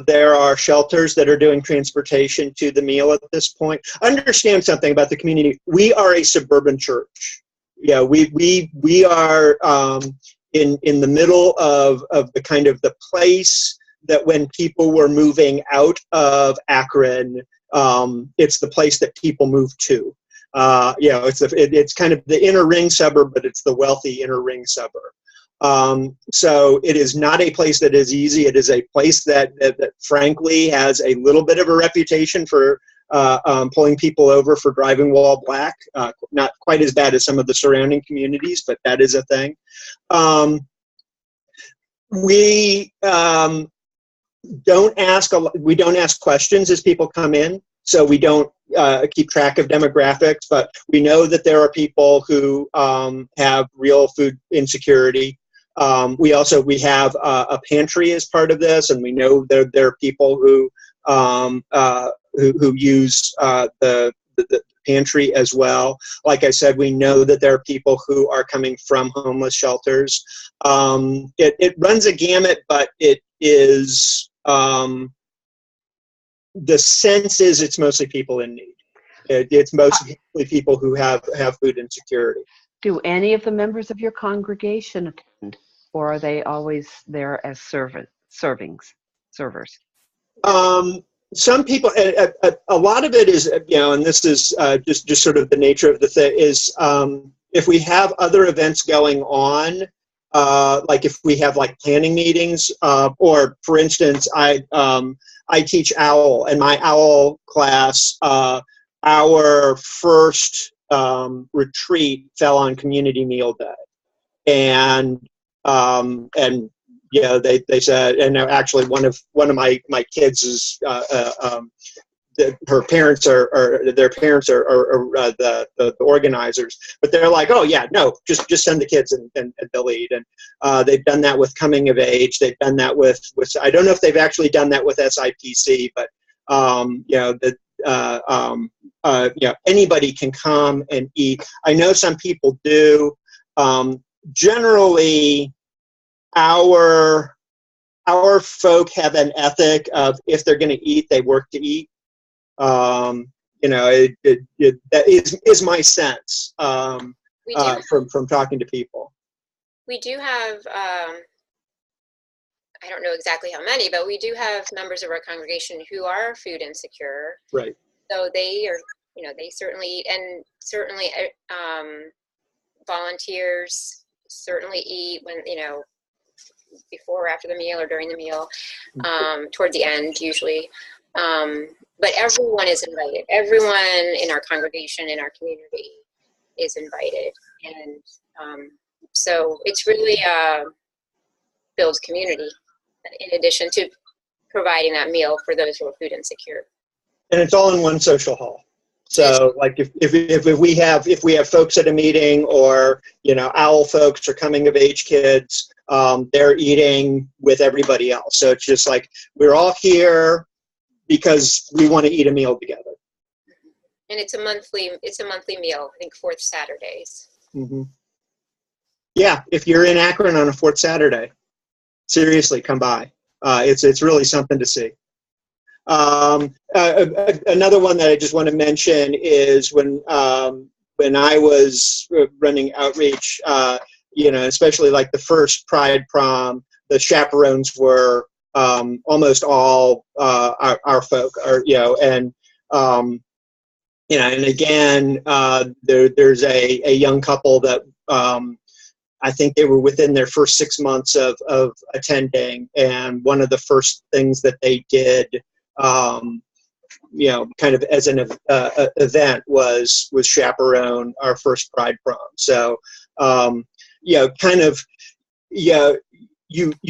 there are shelters that are doing transportation to the meal at this point. Understand something about the community. We are a suburban church. Yeah, we are in the middle of the kind of the place that when people were moving out of Akron, it's the place that people move to. It's kind of the inner ring suburb, but it's the wealthy inner ring suburb. So it is not a place that is easy. It is a place that frankly has a little bit of a reputation for pulling people over for driving while black. Not quite as bad as some of the surrounding communities, but that is a thing. we don't ask questions as people come in, so we don't keep track of demographics, but we know that there are people who have real food insecurity. We have a pantry as part of this, and we know there are people who use the pantry as well. Like I said, we know that there are people who are coming from homeless shelters. It runs a gamut, but it is, the sense is it's mostly people in need. It's mostly people who have food insecurity. Do any of the members of your congregation attend, or are they always there as servers? Some people, a lot of it is, and this is just sort of the nature of the thing, is if we have other events going on, like if we have like planning meetings, or for instance, I teach OWL, and my OWL class, our first retreat fell on Community Meal Day, and they said, and actually one of my kids is her parents are the organizers, but they're like, oh yeah, no, just send the kids and they'll eat. And they've done that with coming of age. They've done that with I don't know if they've actually done that with SIPC, but anybody can come and eat. I know some people do. Generally, our folk have an ethic of if they're going to eat, they work to eat. That is my sense from talking to people. We do have, I don't know exactly how many, but we do have members of our congregation who are food insecure. Right. So they are, they certainly eat, and certainly volunteers certainly eat when, before or after the meal or during the meal, toward the end usually. But everyone is invited. Everyone in our congregation, in our community, is invited. And so it's really builds community in addition to providing that meal for those who are food insecure. And it's all in one social hall. So like if we have folks at a meeting, or OWL folks or coming of age kids, they're eating with everybody else. So it's just like we're all here because we want to eat a meal together. And it's a monthly meal, I think, fourth Saturdays. Mm-hmm. Yeah, if you're in Akron on a fourth Saturday, seriously, come by. It's really something to see. Another one that I just want to mention is when I was running outreach, especially like the first Pride Prom, the chaperones were almost all our folk, and again, there's a young couple that I think they were within their first 6 months of attending, and one of the first things that they did, kind of as an event was chaperone our first Pride Prom. So, you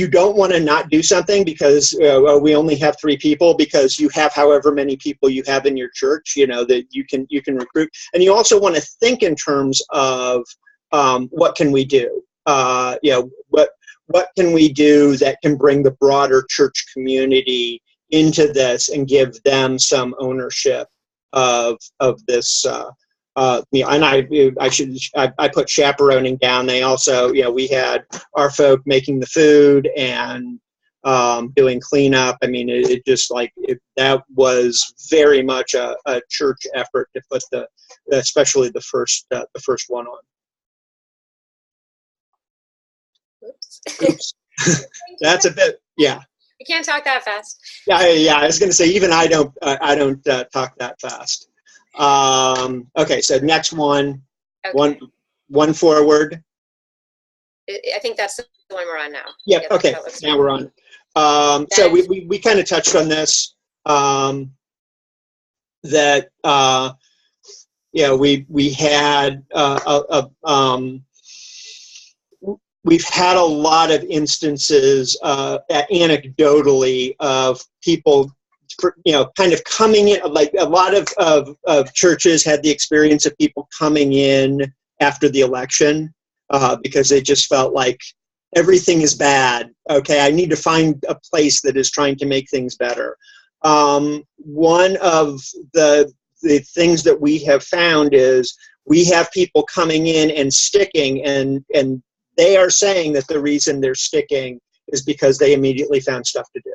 don't want to not do something because we only have 3 people, because you have however many people you have in your church, that you can recruit. And you also want to think in terms of what can we do? What can we do that can bring the broader church community into this and give them some ownership of this? And I put chaperoning down. They also, we had our folk making the food and doing cleanup. I mean, it just like that was very much a church effort to put especially the first one on. Oops. That's a bit, yeah. You can't talk that fast. Yeah. I was going to say, even I don't talk that fast. Okay, so next one, okay. one forward. I think that's the one we're on now. Yeah. Okay. Now we're on. So we kind of touched on this. That we had we've had a lot of instances, anecdotally, of people, kind of coming in. Like a lot of churches had the experience of people coming in after the election because they just felt like everything is bad. Okay, I need to find a place that is trying to make things better. One of the things that we have found is we have people coming in and sticking, and they are saying that the reason they're sticking is because they immediately found stuff to do.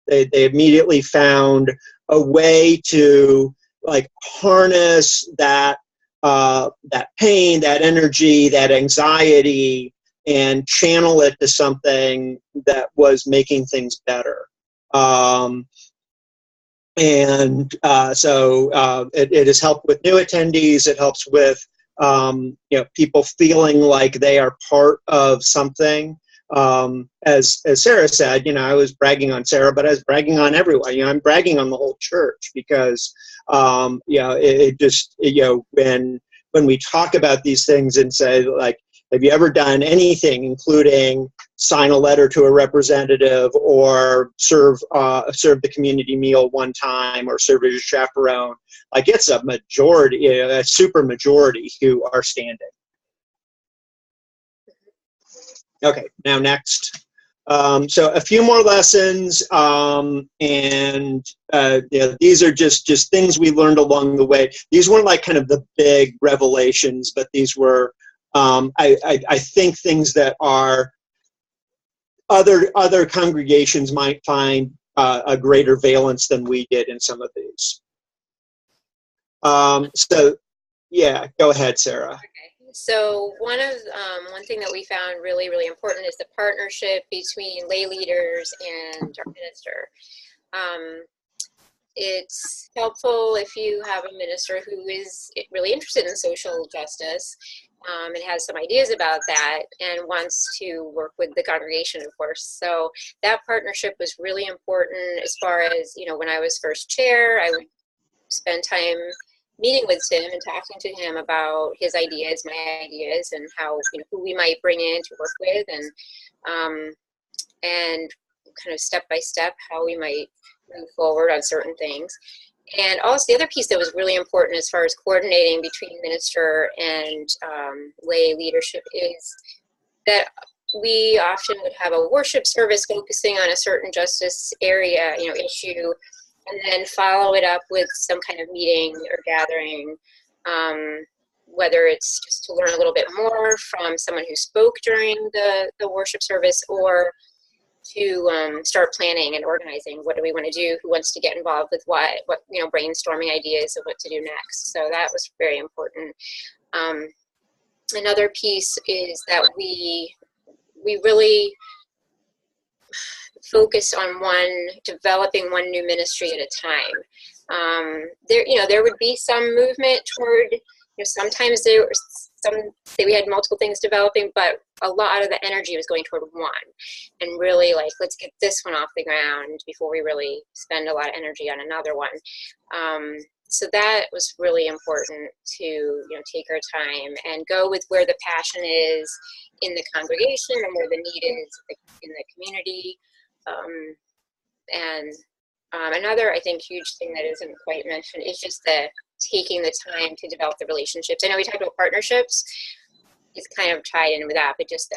They immediately found a way to like harness that pain, that energy, that anxiety, and channel it to something that was making things better. So it has helped with new attendees. It helps with people feeling like they are part of something. As Sarah said, I was bragging on Sarah, but I was bragging on everyone. I'm bragging on the whole church because when we talk about these things and say, like, have you ever done anything, including sign a letter to a representative or serve the community meal one time or serve as a chaperone? Like, it's a majority, a super majority who are standing. Okay, now next. So a few more lessons, these are just things we learned along the way. These weren't like kind of the big revelations, but these were, I think, things that are other congregations might find a greater valence than we did in some of these. So yeah, go ahead, Sarah. Okay. So one thing that we found really, really important is the partnership between lay leaders and our minister. It's helpful if you have a minister who is really interested in social justice and has some ideas about that and wants to work with the congregation, of course. So that partnership was really important as far as, when I was first chair, I would spend time meeting with Tim and talking to him about his ideas, my ideas, and how, who we might bring in to work with, and kind of step by step how we might move forward on certain things. And also the other piece that was really important as far as coordinating between minister and lay leadership is that we often would have a worship service focusing on a certain justice area, issue, and then follow it up with some kind of meeting or gathering, whether it's just to learn a little bit more from someone who spoke during the worship service, or to start planning and organizing. What do we want to do? Who wants to get involved with what brainstorming ideas of what to do next. So that was very important. Another piece is that we really focus on developing one new ministry at a time. There would be some movement toward, sometimes we had multiple things developing, but a lot of the energy was going toward one, and really like, let's get this one off the ground before we really spend a lot of energy on another one. So that was really important to, take our time and go with where the passion is in the congregation and where the need is in the community. Another, I think, huge thing that isn't quite mentioned is just taking the time to develop the relationships. I know we talked about partnerships. It's kind of tied in with that, but just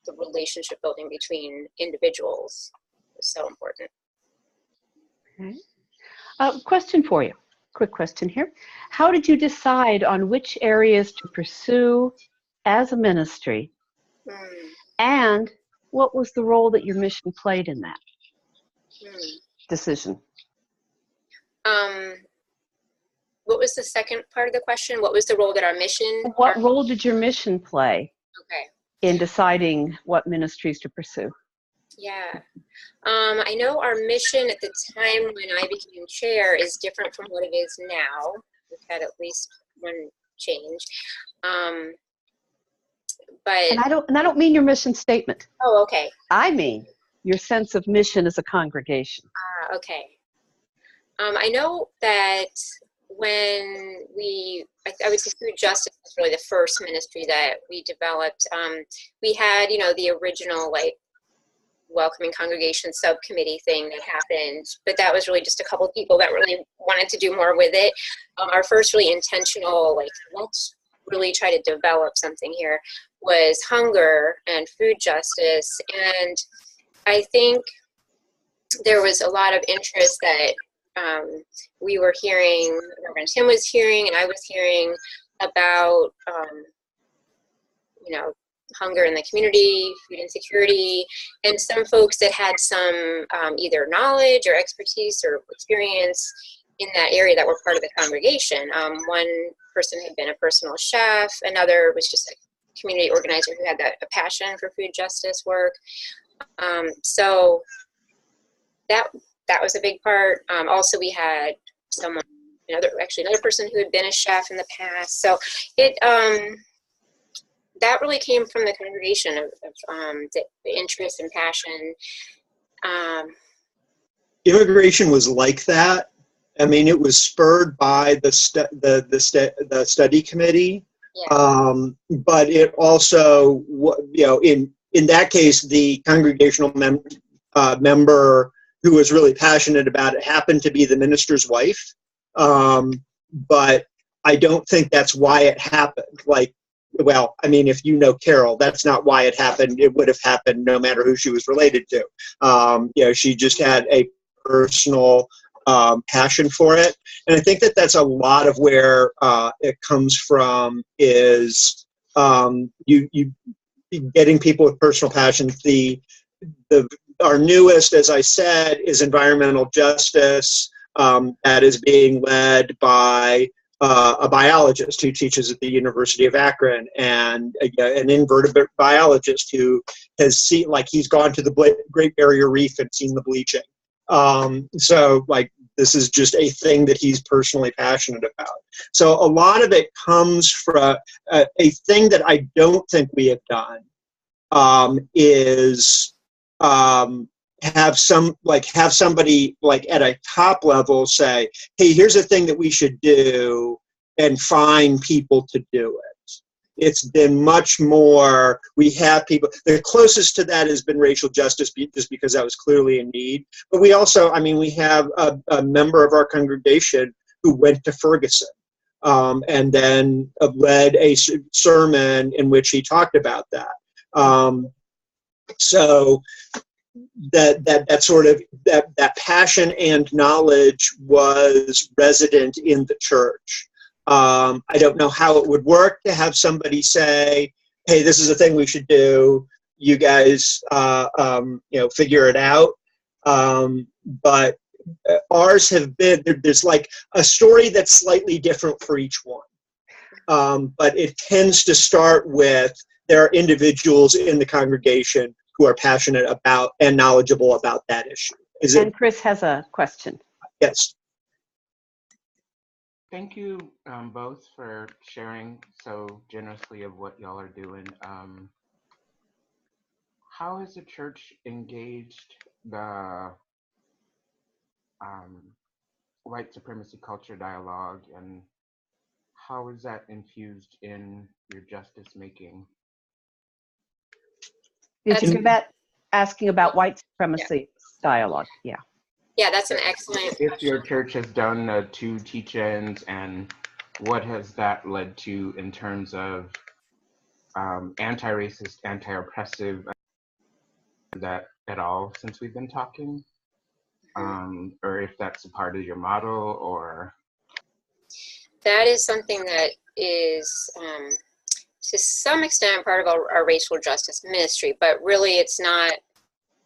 the relationship building between individuals is so important. Okay. Question for you. Quick question here. How did you decide on which areas to pursue as a ministry? And what was the role that your mission played in that decision? What was the second part of the question? What was the role that our mission? What role did your mission play in deciding what ministries to pursue? Yeah. I know our mission at the time when I became chair is different from what it is now. We've had at least one change. But and I don't mean your mission statement. Oh, okay. I mean your sense of mission as a congregation. Okay. I know that when I would say food justice was really the first ministry that we developed. We had, the original like welcoming congregation subcommittee thing that happened, but that was really just a couple of people that really wanted to do more with it. Our first really intentional, like, let's really try to develop something here, was hunger and food justice. And I think there was a lot of interest that we were hearing, Reverend Tim was hearing, and I was hearing about, hunger in the community, food insecurity, and some folks that had some either knowledge or expertise or experience in that area that were part of the congregation. One person had been a personal chef, another was just a community organizer who had a passion for food justice work. So that was a big part. Also, we had another person who had been a chef in the past. So it that really came from the congregation of the interest and passion. Immigration was like that. I mean, it was spurred by the study committee, yeah. But it also, in that case, the congregational member who was really passionate about it happened to be the minister's wife. But I don't think that's why it happened. Well, I mean, if you know Carol, that's not why it happened. It would have happened no matter who she was related to. She just had a personal passion for it. And I think that that's a lot of where it comes from is you getting people with personal passions. Our newest, as I said, is environmental justice. That is being led by a biologist who teaches at the University of Akron, and an invertebrate biologist who has seen, he's gone to the Great Barrier Reef and seen the bleaching. So this is just a thing that he's personally passionate about. So a lot of it comes from a thing that I don't think we have done is have somebody at a top level say, hey, here's a thing that we should do, and find people to do it. It's been much more, we have people, the closest to that has been racial justice, just because that was clearly a need. But we also, we have a member of our congregation who went to Ferguson and then led a sermon in which he talked about that. So that passion and knowledge was resident in the church. I don't know how it would work to have somebody say, hey, this is a thing we should do. You guys, figure it out. But ours have been, there's a story that's slightly different for each one. But it tends to start with, there are individuals in the congregation who are passionate about and knowledgeable about that issue. And Chris has a question. Yes. Thank you both for sharing so generously of what y'all are doing. How has the church engaged the white supremacy culture dialogue, and how is that infused in your justice making? Asking about white supremacy dialogue. Yeah. Yeah, that's an excellent question. If your church has done 2 teach-ins, and what has that led to in terms of anti-racist, anti-oppressive, that at all since we've been talking? Or if that's a part of your model, or? That is something that is to some extent part of our racial justice ministry, but really it's not.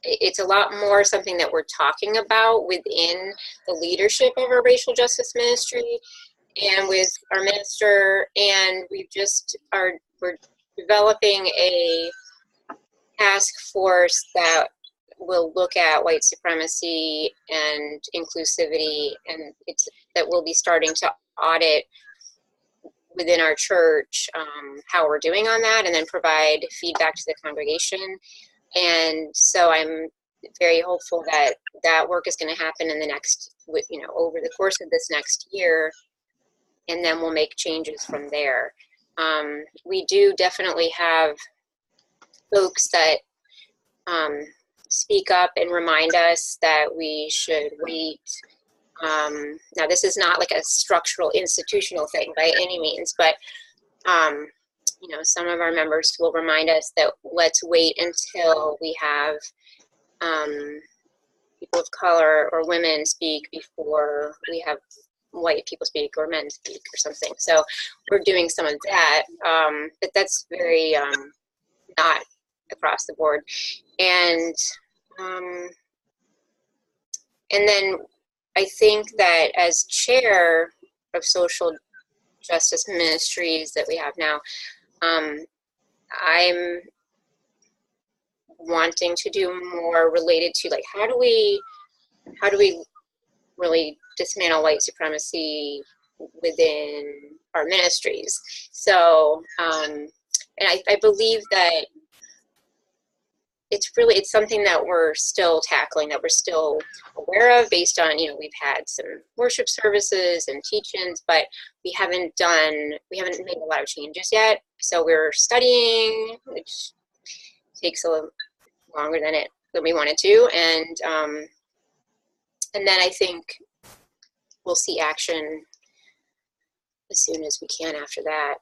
It's a lot more something that we're talking about within the leadership of our racial justice ministry and with our minister. And we're developing a task force that will look at white supremacy and inclusivity, and that we'll be starting to audit within our church how we're doing on that, and then provide feedback to the congregation. And so I'm very hopeful that that work is going to happen in the next, over the course of this next year. and then we'll make changes from there. We do definitely have folks that speak up and remind us that we should wait. Now, this is not like a structural institutional thing by any means, but you know, some of our members will remind us that let's wait until we have people of color or women speak before we have white people speak or men speak or something. So we're doing some of that, but that's very not across the board. And then I think that as chair of social justice ministries that we have now, I'm wanting to do more related to, like, how do we really dismantle white supremacy within our ministries? So, and I believe that it's something that we're still tackling, that we're still aware of based on, you know, we've had some worship services and teach-ins, but we haven't made a lot of changes yet. So we're studying, which takes a little longer than we wanted to. And then I think we'll see action as soon as we can after that.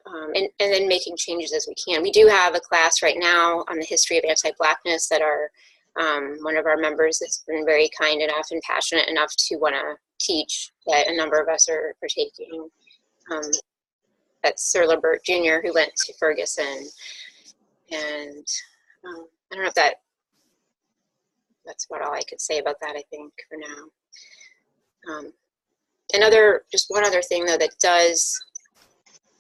And then making changes as we can. We do have a class right now on the history of anti-Blackness that one of our members has been very kind enough and passionate enough to want to teach, that a number of us are taking. That's Sir Labert Jr., who went to Ferguson. And I don't know if that's about all I could say about that, I think, for now. Just one other thing, though, that does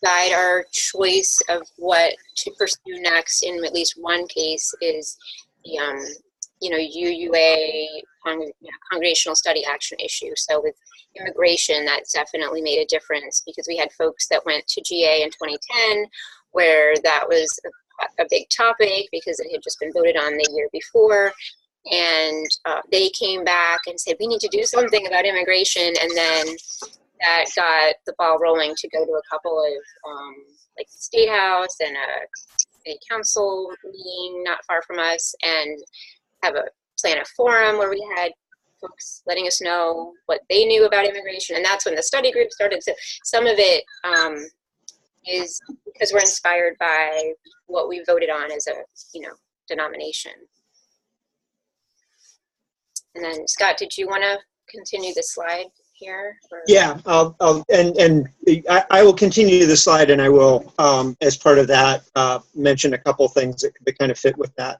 guide our choice of what to pursue next in at least one case is the UUA Congregational Study Action issue. So with immigration, that's definitely made a difference, because we had folks that went to GA in 2010 where that was a big topic because it had just been voted on the year before. And they came back and said, we need to do something about immigration. And then that got the ball rolling to go to a couple of like the State House and a council meeting not far from us, and have plan a forum where we had folks letting us know what they knew about immigration. And that's when the study group started. So some of it is because we're inspired by what we voted on as a denomination. And then Scott, did you want to continue the slide here? Or? Yeah, I will continue the slide, and I will, as part of that, mention a couple things that kind of fit with that.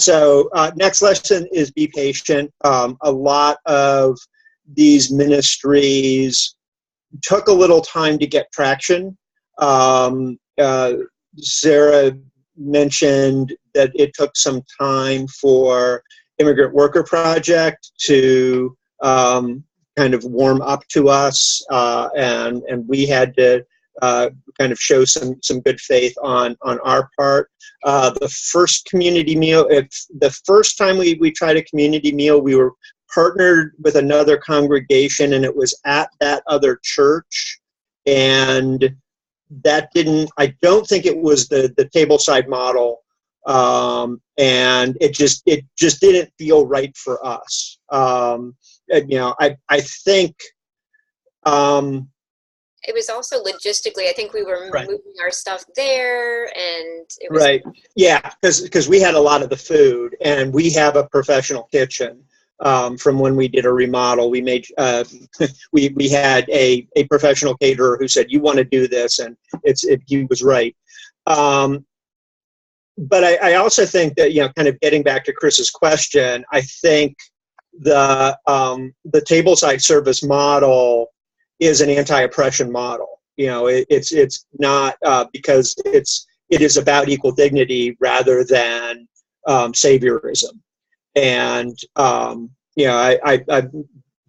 So next lesson is be patient. A lot of these ministries took a little time to get traction. Sarah mentioned that it took some time for Immigrant Worker Project to kind of warm up to us, and we had to kind of show some good faith on our part. The first community meal, the first time we tried a community meal, we were partnered with another congregation, and it was at that other church, and that I don't think it was the tableside model, and it just didn't feel right for us. I think it was also logistically, I think we were moving our stuff there, and it was right. Yeah, because we had a lot of the food, and we have a professional kitchen. From when we did a remodel, we made we had a professional caterer who said, "You want to do this," and he was right. But I also think that, kind of getting back to Chris's question, I think the tableside service model is an anti-oppression model. It's not because it is about equal dignity rather than saviorism. And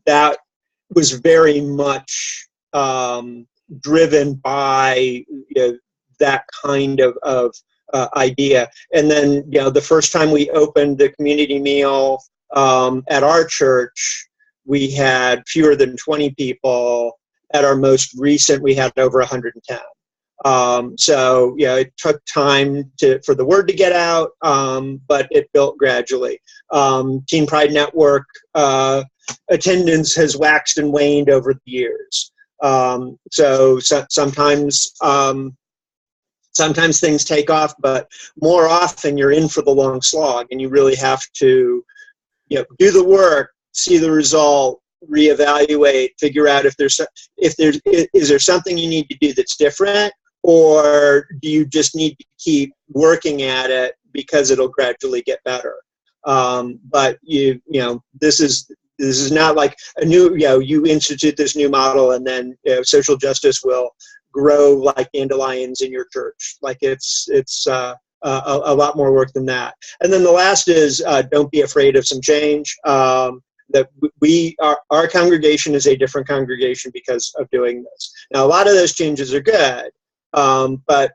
that was very much driven by that kind of idea. And then the first time we opened the community meal at our church, we had fewer than 20 people, At our most recent, we had over 110. So yeah, it took time for the word to get out, but it built gradually. Teen Pride Network attendance has waxed and waned over the years. So sometimes things take off, but more often you're in for the long slog, and you really have to, do the work, see the result, reevaluate, figure out is there something you need to do that's different, or do you just need to keep working at it because it'll gradually get better. But this is not like a new, you institute this new model and then social justice will grow like dandelions in your church. Like it's a lot more work than that. And then the last is don't be afraid of some change. That our congregation is a different congregation because of doing this. Now, a lot of those changes are good, but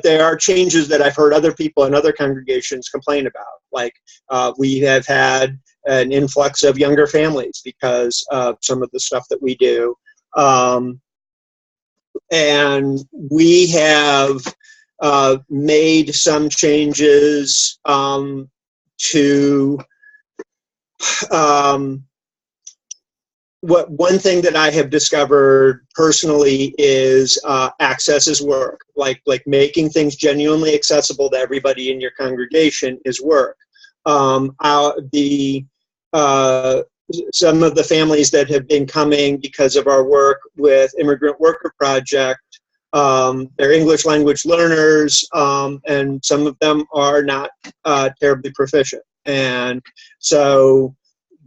there are changes that I've heard other people in other congregations complain about. Like we have had an influx of younger families because of some of the stuff that we do. And we have made some changes to one thing that I have discovered personally is access is work. Like making things genuinely accessible to everybody in your congregation is work. Some of the families that have been coming because of our work with Immigrant Worker Project, they're English language learners, and some of them are not terribly proficient. And so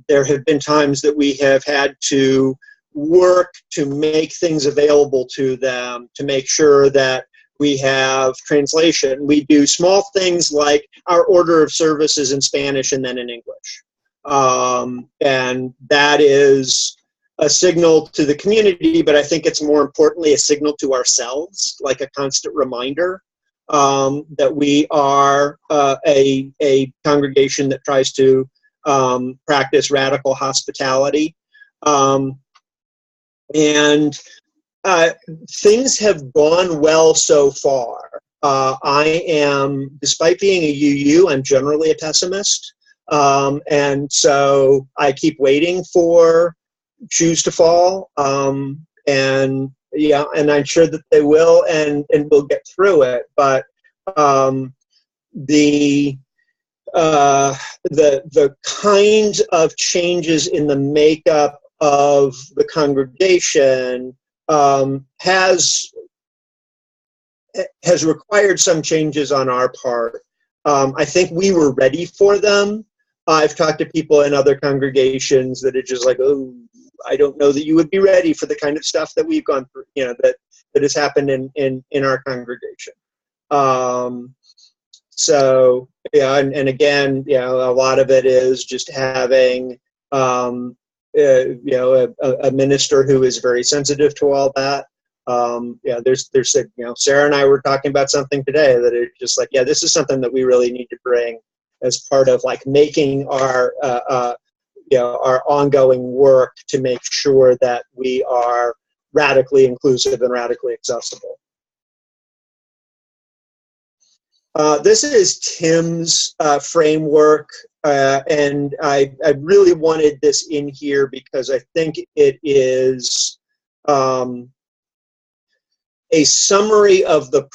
there have been times that we have had to work to make things available to them, to make sure that we have translation. We do small things like our order of services in Spanish and then in English. And that is a signal to the community, but I think it's more importantly a signal to ourselves, like a constant reminder that we are a congregation that tries to practice radical hospitality. And things have gone well so far. Despite being a UU, I'm generally a pessimist. And so I keep waiting for shoes to fall. And I'm sure that they will, and we'll get through it. But the kinds of changes in the makeup of the congregation has required some changes on our part. I think we were ready for them. I've talked to people in other congregations that are just like, oh, I don't know that you would be ready for the kind of stuff that we've gone through, that has happened in our congregation. So, and again, a lot of it is just having, a minister who is very sensitive to all that. There's Sarah and I were talking about something today that it's just like, this is something that we really need to bring as part of like making our ongoing work to make sure that we are radically inclusive and radically accessible. This is Tim's framework, and I really wanted this in here because I think it is a summary of the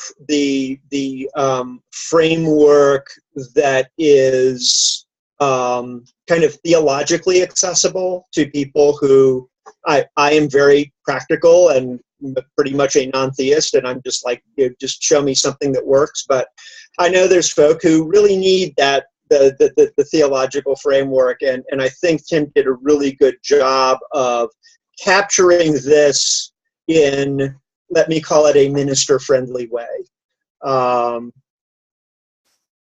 framework that is kind of theologically accessible to people who I am very practical and pretty much a non-theist, and I'm just like, just show me something that works. But I know there's folk who really need that the theological framework, and I think Tim did a really good job of capturing this in, let me call it, a minister-friendly way.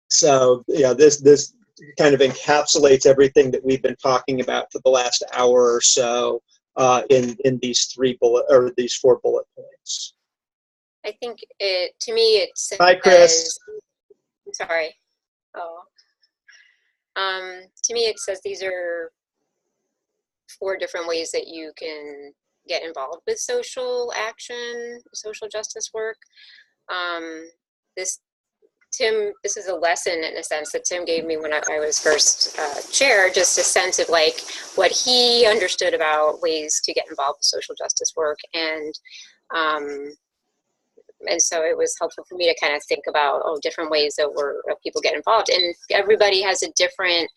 So this kind of encapsulates everything that we've been talking about for the last hour or so in these these 4 bullet points. I think to me it says. Hi, Chris. I'm sorry. Oh. To me it says these are 4 different ways that you can get involved with social action, social justice work. This is a lesson in a sense that Tim gave me when I was first chair, just a sense of like what he understood about ways to get involved with social justice work. And so it was helpful for me to kind of think about different ways that people get involved. And everybody has a different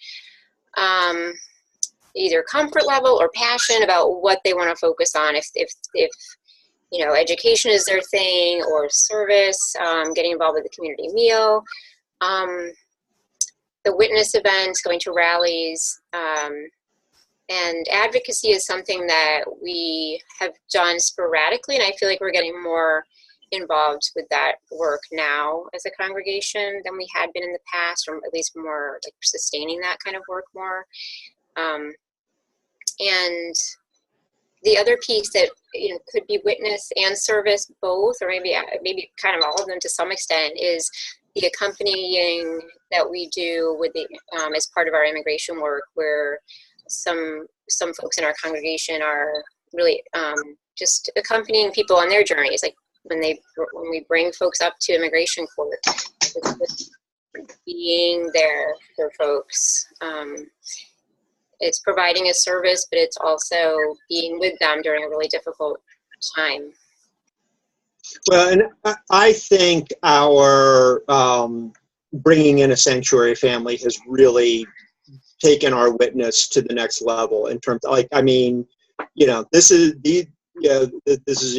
either comfort level or passion about what they want to focus on. If you know, education is their thing, or service, getting involved with the community meal, the witness events, going to rallies, and advocacy is something that we have done sporadically, and I feel like we're getting more involved with that work now as a congregation than we had been in the past, or at least more like sustaining that kind of work more. And the other piece that, you know, could be witness and service both, or maybe kind of all of them to some extent, is the accompanying that we do with the as part of our immigration work, where some folks in our congregation are really just accompanying people on their journeys, like when we bring folks up to immigration court, being there for folks. It's providing a service, but it's also being with them during a really difficult time. Well, and I think our bringing in a sanctuary family has really taken our witness to the next level in terms of, like, I mean, you know, this is a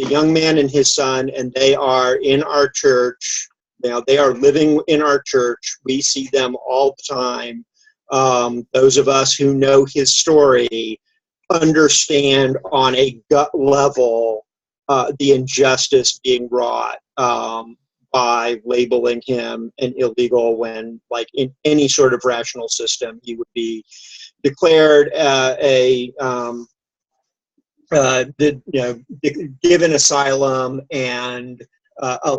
young man and his son, and they are in our church. You know, they are living in our church. We see them all the time. Those of us who know his story understand on a gut level the injustice being wrought by labeling him an illegal when, like, in any sort of rational system, he would be declared given asylum and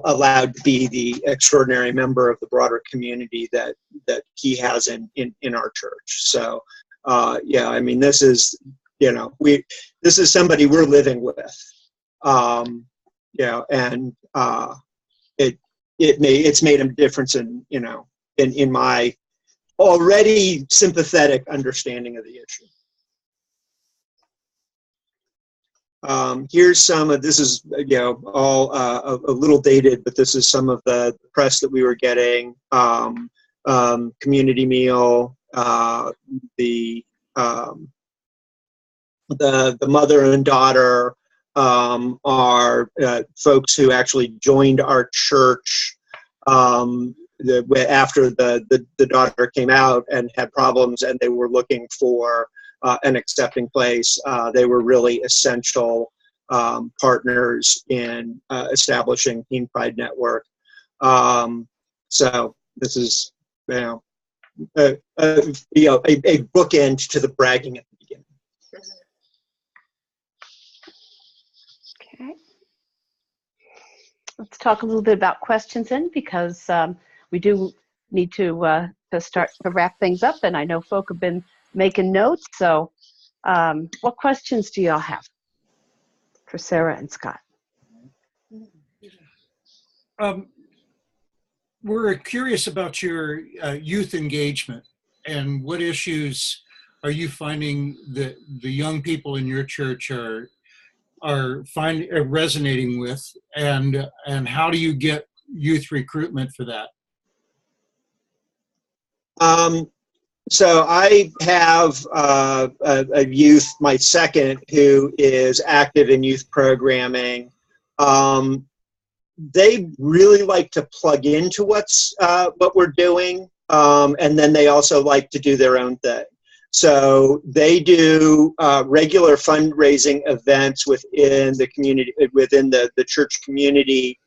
allowed to be the extraordinary member of the broader community that he has in our church. So yeah, I mean, this is, you know, this is somebody we're living with, you know, and it's made a difference in, you know, in my already sympathetic understanding of the issue. Here's some of, this is, you know, all a little dated, but this is some of the press that we were getting. Community meal, the mother and daughter are folks who actually joined our church after the daughter came out and had problems, and they were looking for an accepting place. They were really essential partners in establishing Teen Pride Network. So this is, you know, a bookend to the bragging at the beginning. Okay. Let's talk a little bit about questions then, because we do need to start to wrap things up, and I know folk have been making notes. So what questions do y'all have for Sarah and Scott? We're curious about your youth engagement, and what issues are you finding that the young people in your church are resonating with, and how do you get youth recruitment for that? So I have a youth, my second, who is active in youth programming. They really like to plug into what we're doing, and then they also like to do their own thing. So they do regular fundraising events within the community, within the church community.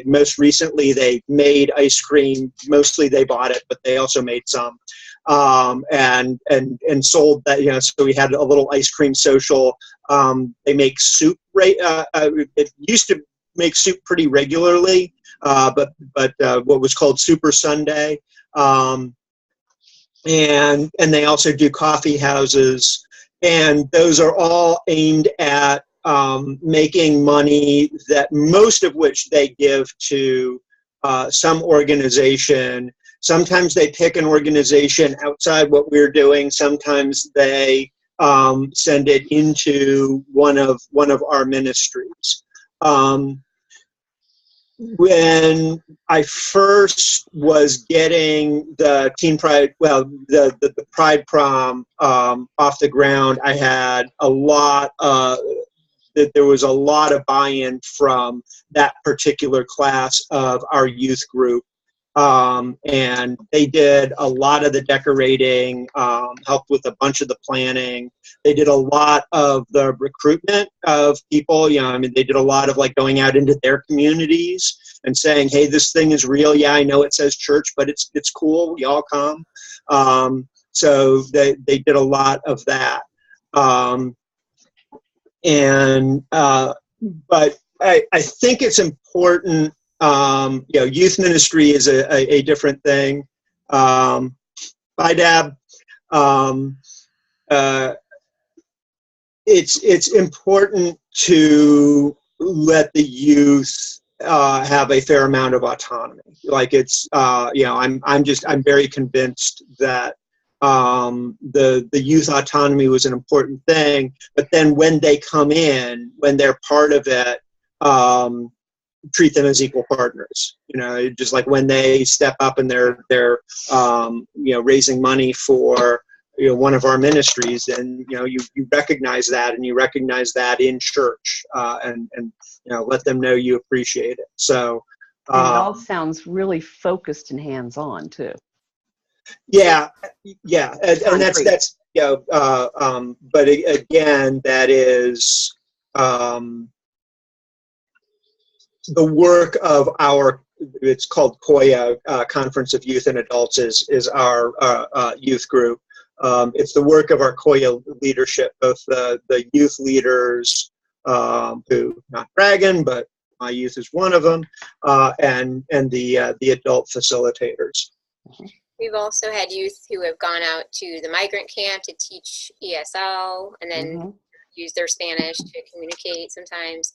Most recently, they made ice cream. Mostly they bought it, but they also made some, and sold that. You know, so we had a little ice cream social. They make soup. It used to make soup pretty regularly, but what was called Super Sunday, and they also do coffee houses, and those are all aimed at making money that most of which they give to some organization. Sometimes they pick an organization outside what we're doing. Sometimes they send it into one of our ministries. When I first was getting the Teen Pride, well, the Pride Prom off the ground, I had a lot there was a lot of buy-in from that particular class of our youth group. And they did a lot of the decorating, helped with a bunch of the planning. They did a lot of the recruitment of people. You know, I mean, they did a lot of like going out into their communities and saying, "Hey, this thing is real. Yeah, I know it says church, but it's cool. Y'all come." So they did a lot of that. But I think it's important. You know, youth ministry is a different thing. Bye, Dab. It's important to let the youth have a fair amount of autonomy. Like it's, you know, I'm very convinced that the youth autonomy was an important thing. But then when they come in, when they're part of it, treat them as equal partners. You know, just like when they step up and they're you know, raising money for, you know, one of our ministries, and you know, you recognize that, and you recognize that in church, and you know, let them know you appreciate it. So and it all sounds really focused and hands-on too. Yeah, and that's you know, but again, that is the work of our, it's called COYA, Conference of Youth and Adults, is our youth group. It's the work of our COYA leadership, both the youth leaders, who, not bragging, but my youth is one of them, and the adult facilitators. We've also had youth who have gone out to the migrant camp to teach ESL, and then use their Spanish to communicate sometimes,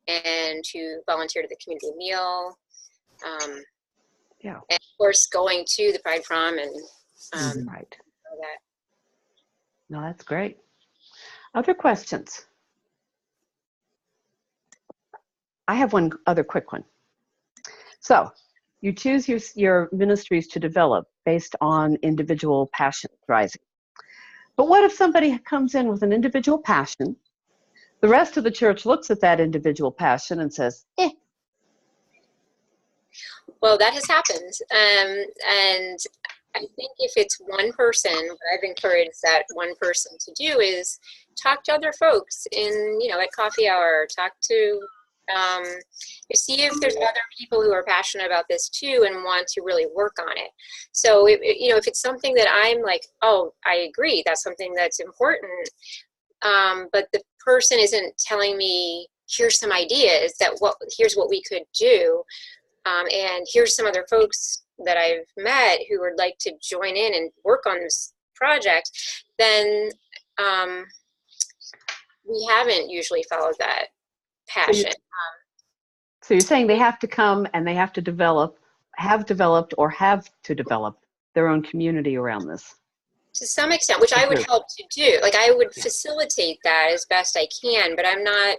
and to volunteer to the community meal. Yeah. And of course, going to the Pride Prom and right. all that. No, that's great. Other questions? I have one other quick one. So, you choose your ministries to develop based on individual passion rising. But what if somebody comes in with an individual passion, the rest of the church looks at that individual passion and says, eh. Well, that has happened. And I think if it's one person, what I've encouraged that one person to do is talk to other folks in, you know, at coffee hour, talk to, see if there's other people who are passionate about this too and want to really work on it. So, you know, if it's something that I'm like, oh, I agree, that's something that's important, but the person isn't telling me, here's some ideas, here's what we could do, and here's some other folks that I've met who would like to join in and work on this project, then we haven't usually followed that passion. So you're saying they have to come and they have to have developed their own community around this? To some extent, which I would help to do. Like, I would facilitate that as best I can, but I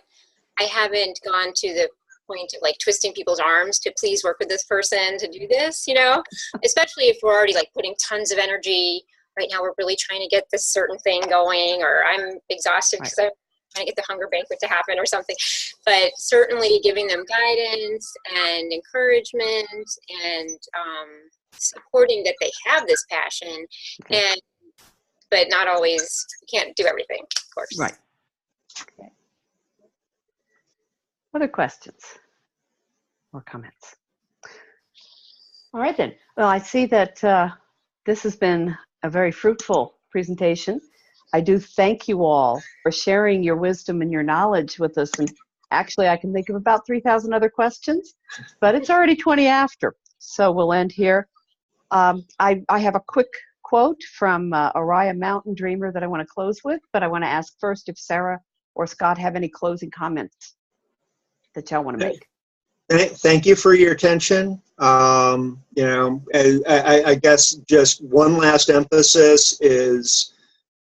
haven't gone to the point of like twisting people's arms to please work with this person to do this, you know, especially if we're already like putting tons of energy. Right now we're really trying to get this certain thing going, or I'm exhausted because I'm trying to get the hunger banquet to happen or something. But certainly giving them guidance and encouragement and supporting that they have this passion, but not always, you can't do everything, of course. Right. Okay. Other questions or comments? All right then. Well, I see that this has been a very fruitful presentation. I do thank you all for sharing your wisdom and your knowledge with us. And actually, I can think of about 3,000 other questions, but it's already 20 after. So we'll end here. I have a quick quote from Araya Mountain Dreamer that I want to close with, but I want to ask first if Sarah or Scott have any closing comments that y'all want to make? Thank you for your attention. You know, I guess just one last emphasis is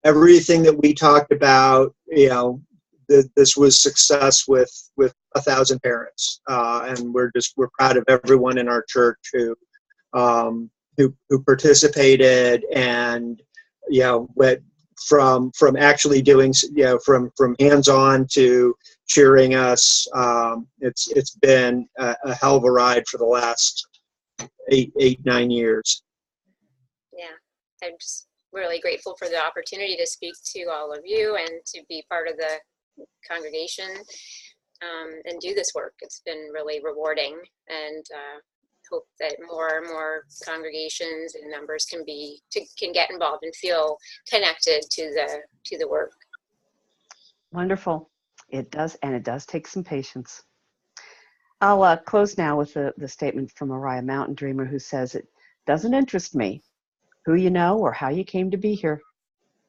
everything that we talked about. You know, this was success with 1,000 parents, and we're proud of everyone in our church who participated, and you know, from actually doing, you know, from hands-on to cheering us. It's been a hell of a ride for the last 9 years. Yeah, I'm just really grateful for the opportunity to speak to all of you and to be part of the congregation and do this work. It's been really rewarding, and hope that more and more congregations and members can get involved and feel connected to the work. Wonderful. It does, and it does take some patience. I'll close now with the statement from Mariah Mountain Dreamer, who says, "It doesn't interest me who you know or how you came to be here.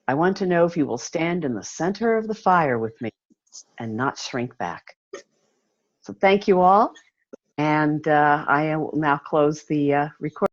I want to know if you will stand in the center of the fire with me and not shrink back." So thank you all. And I will now close the recording.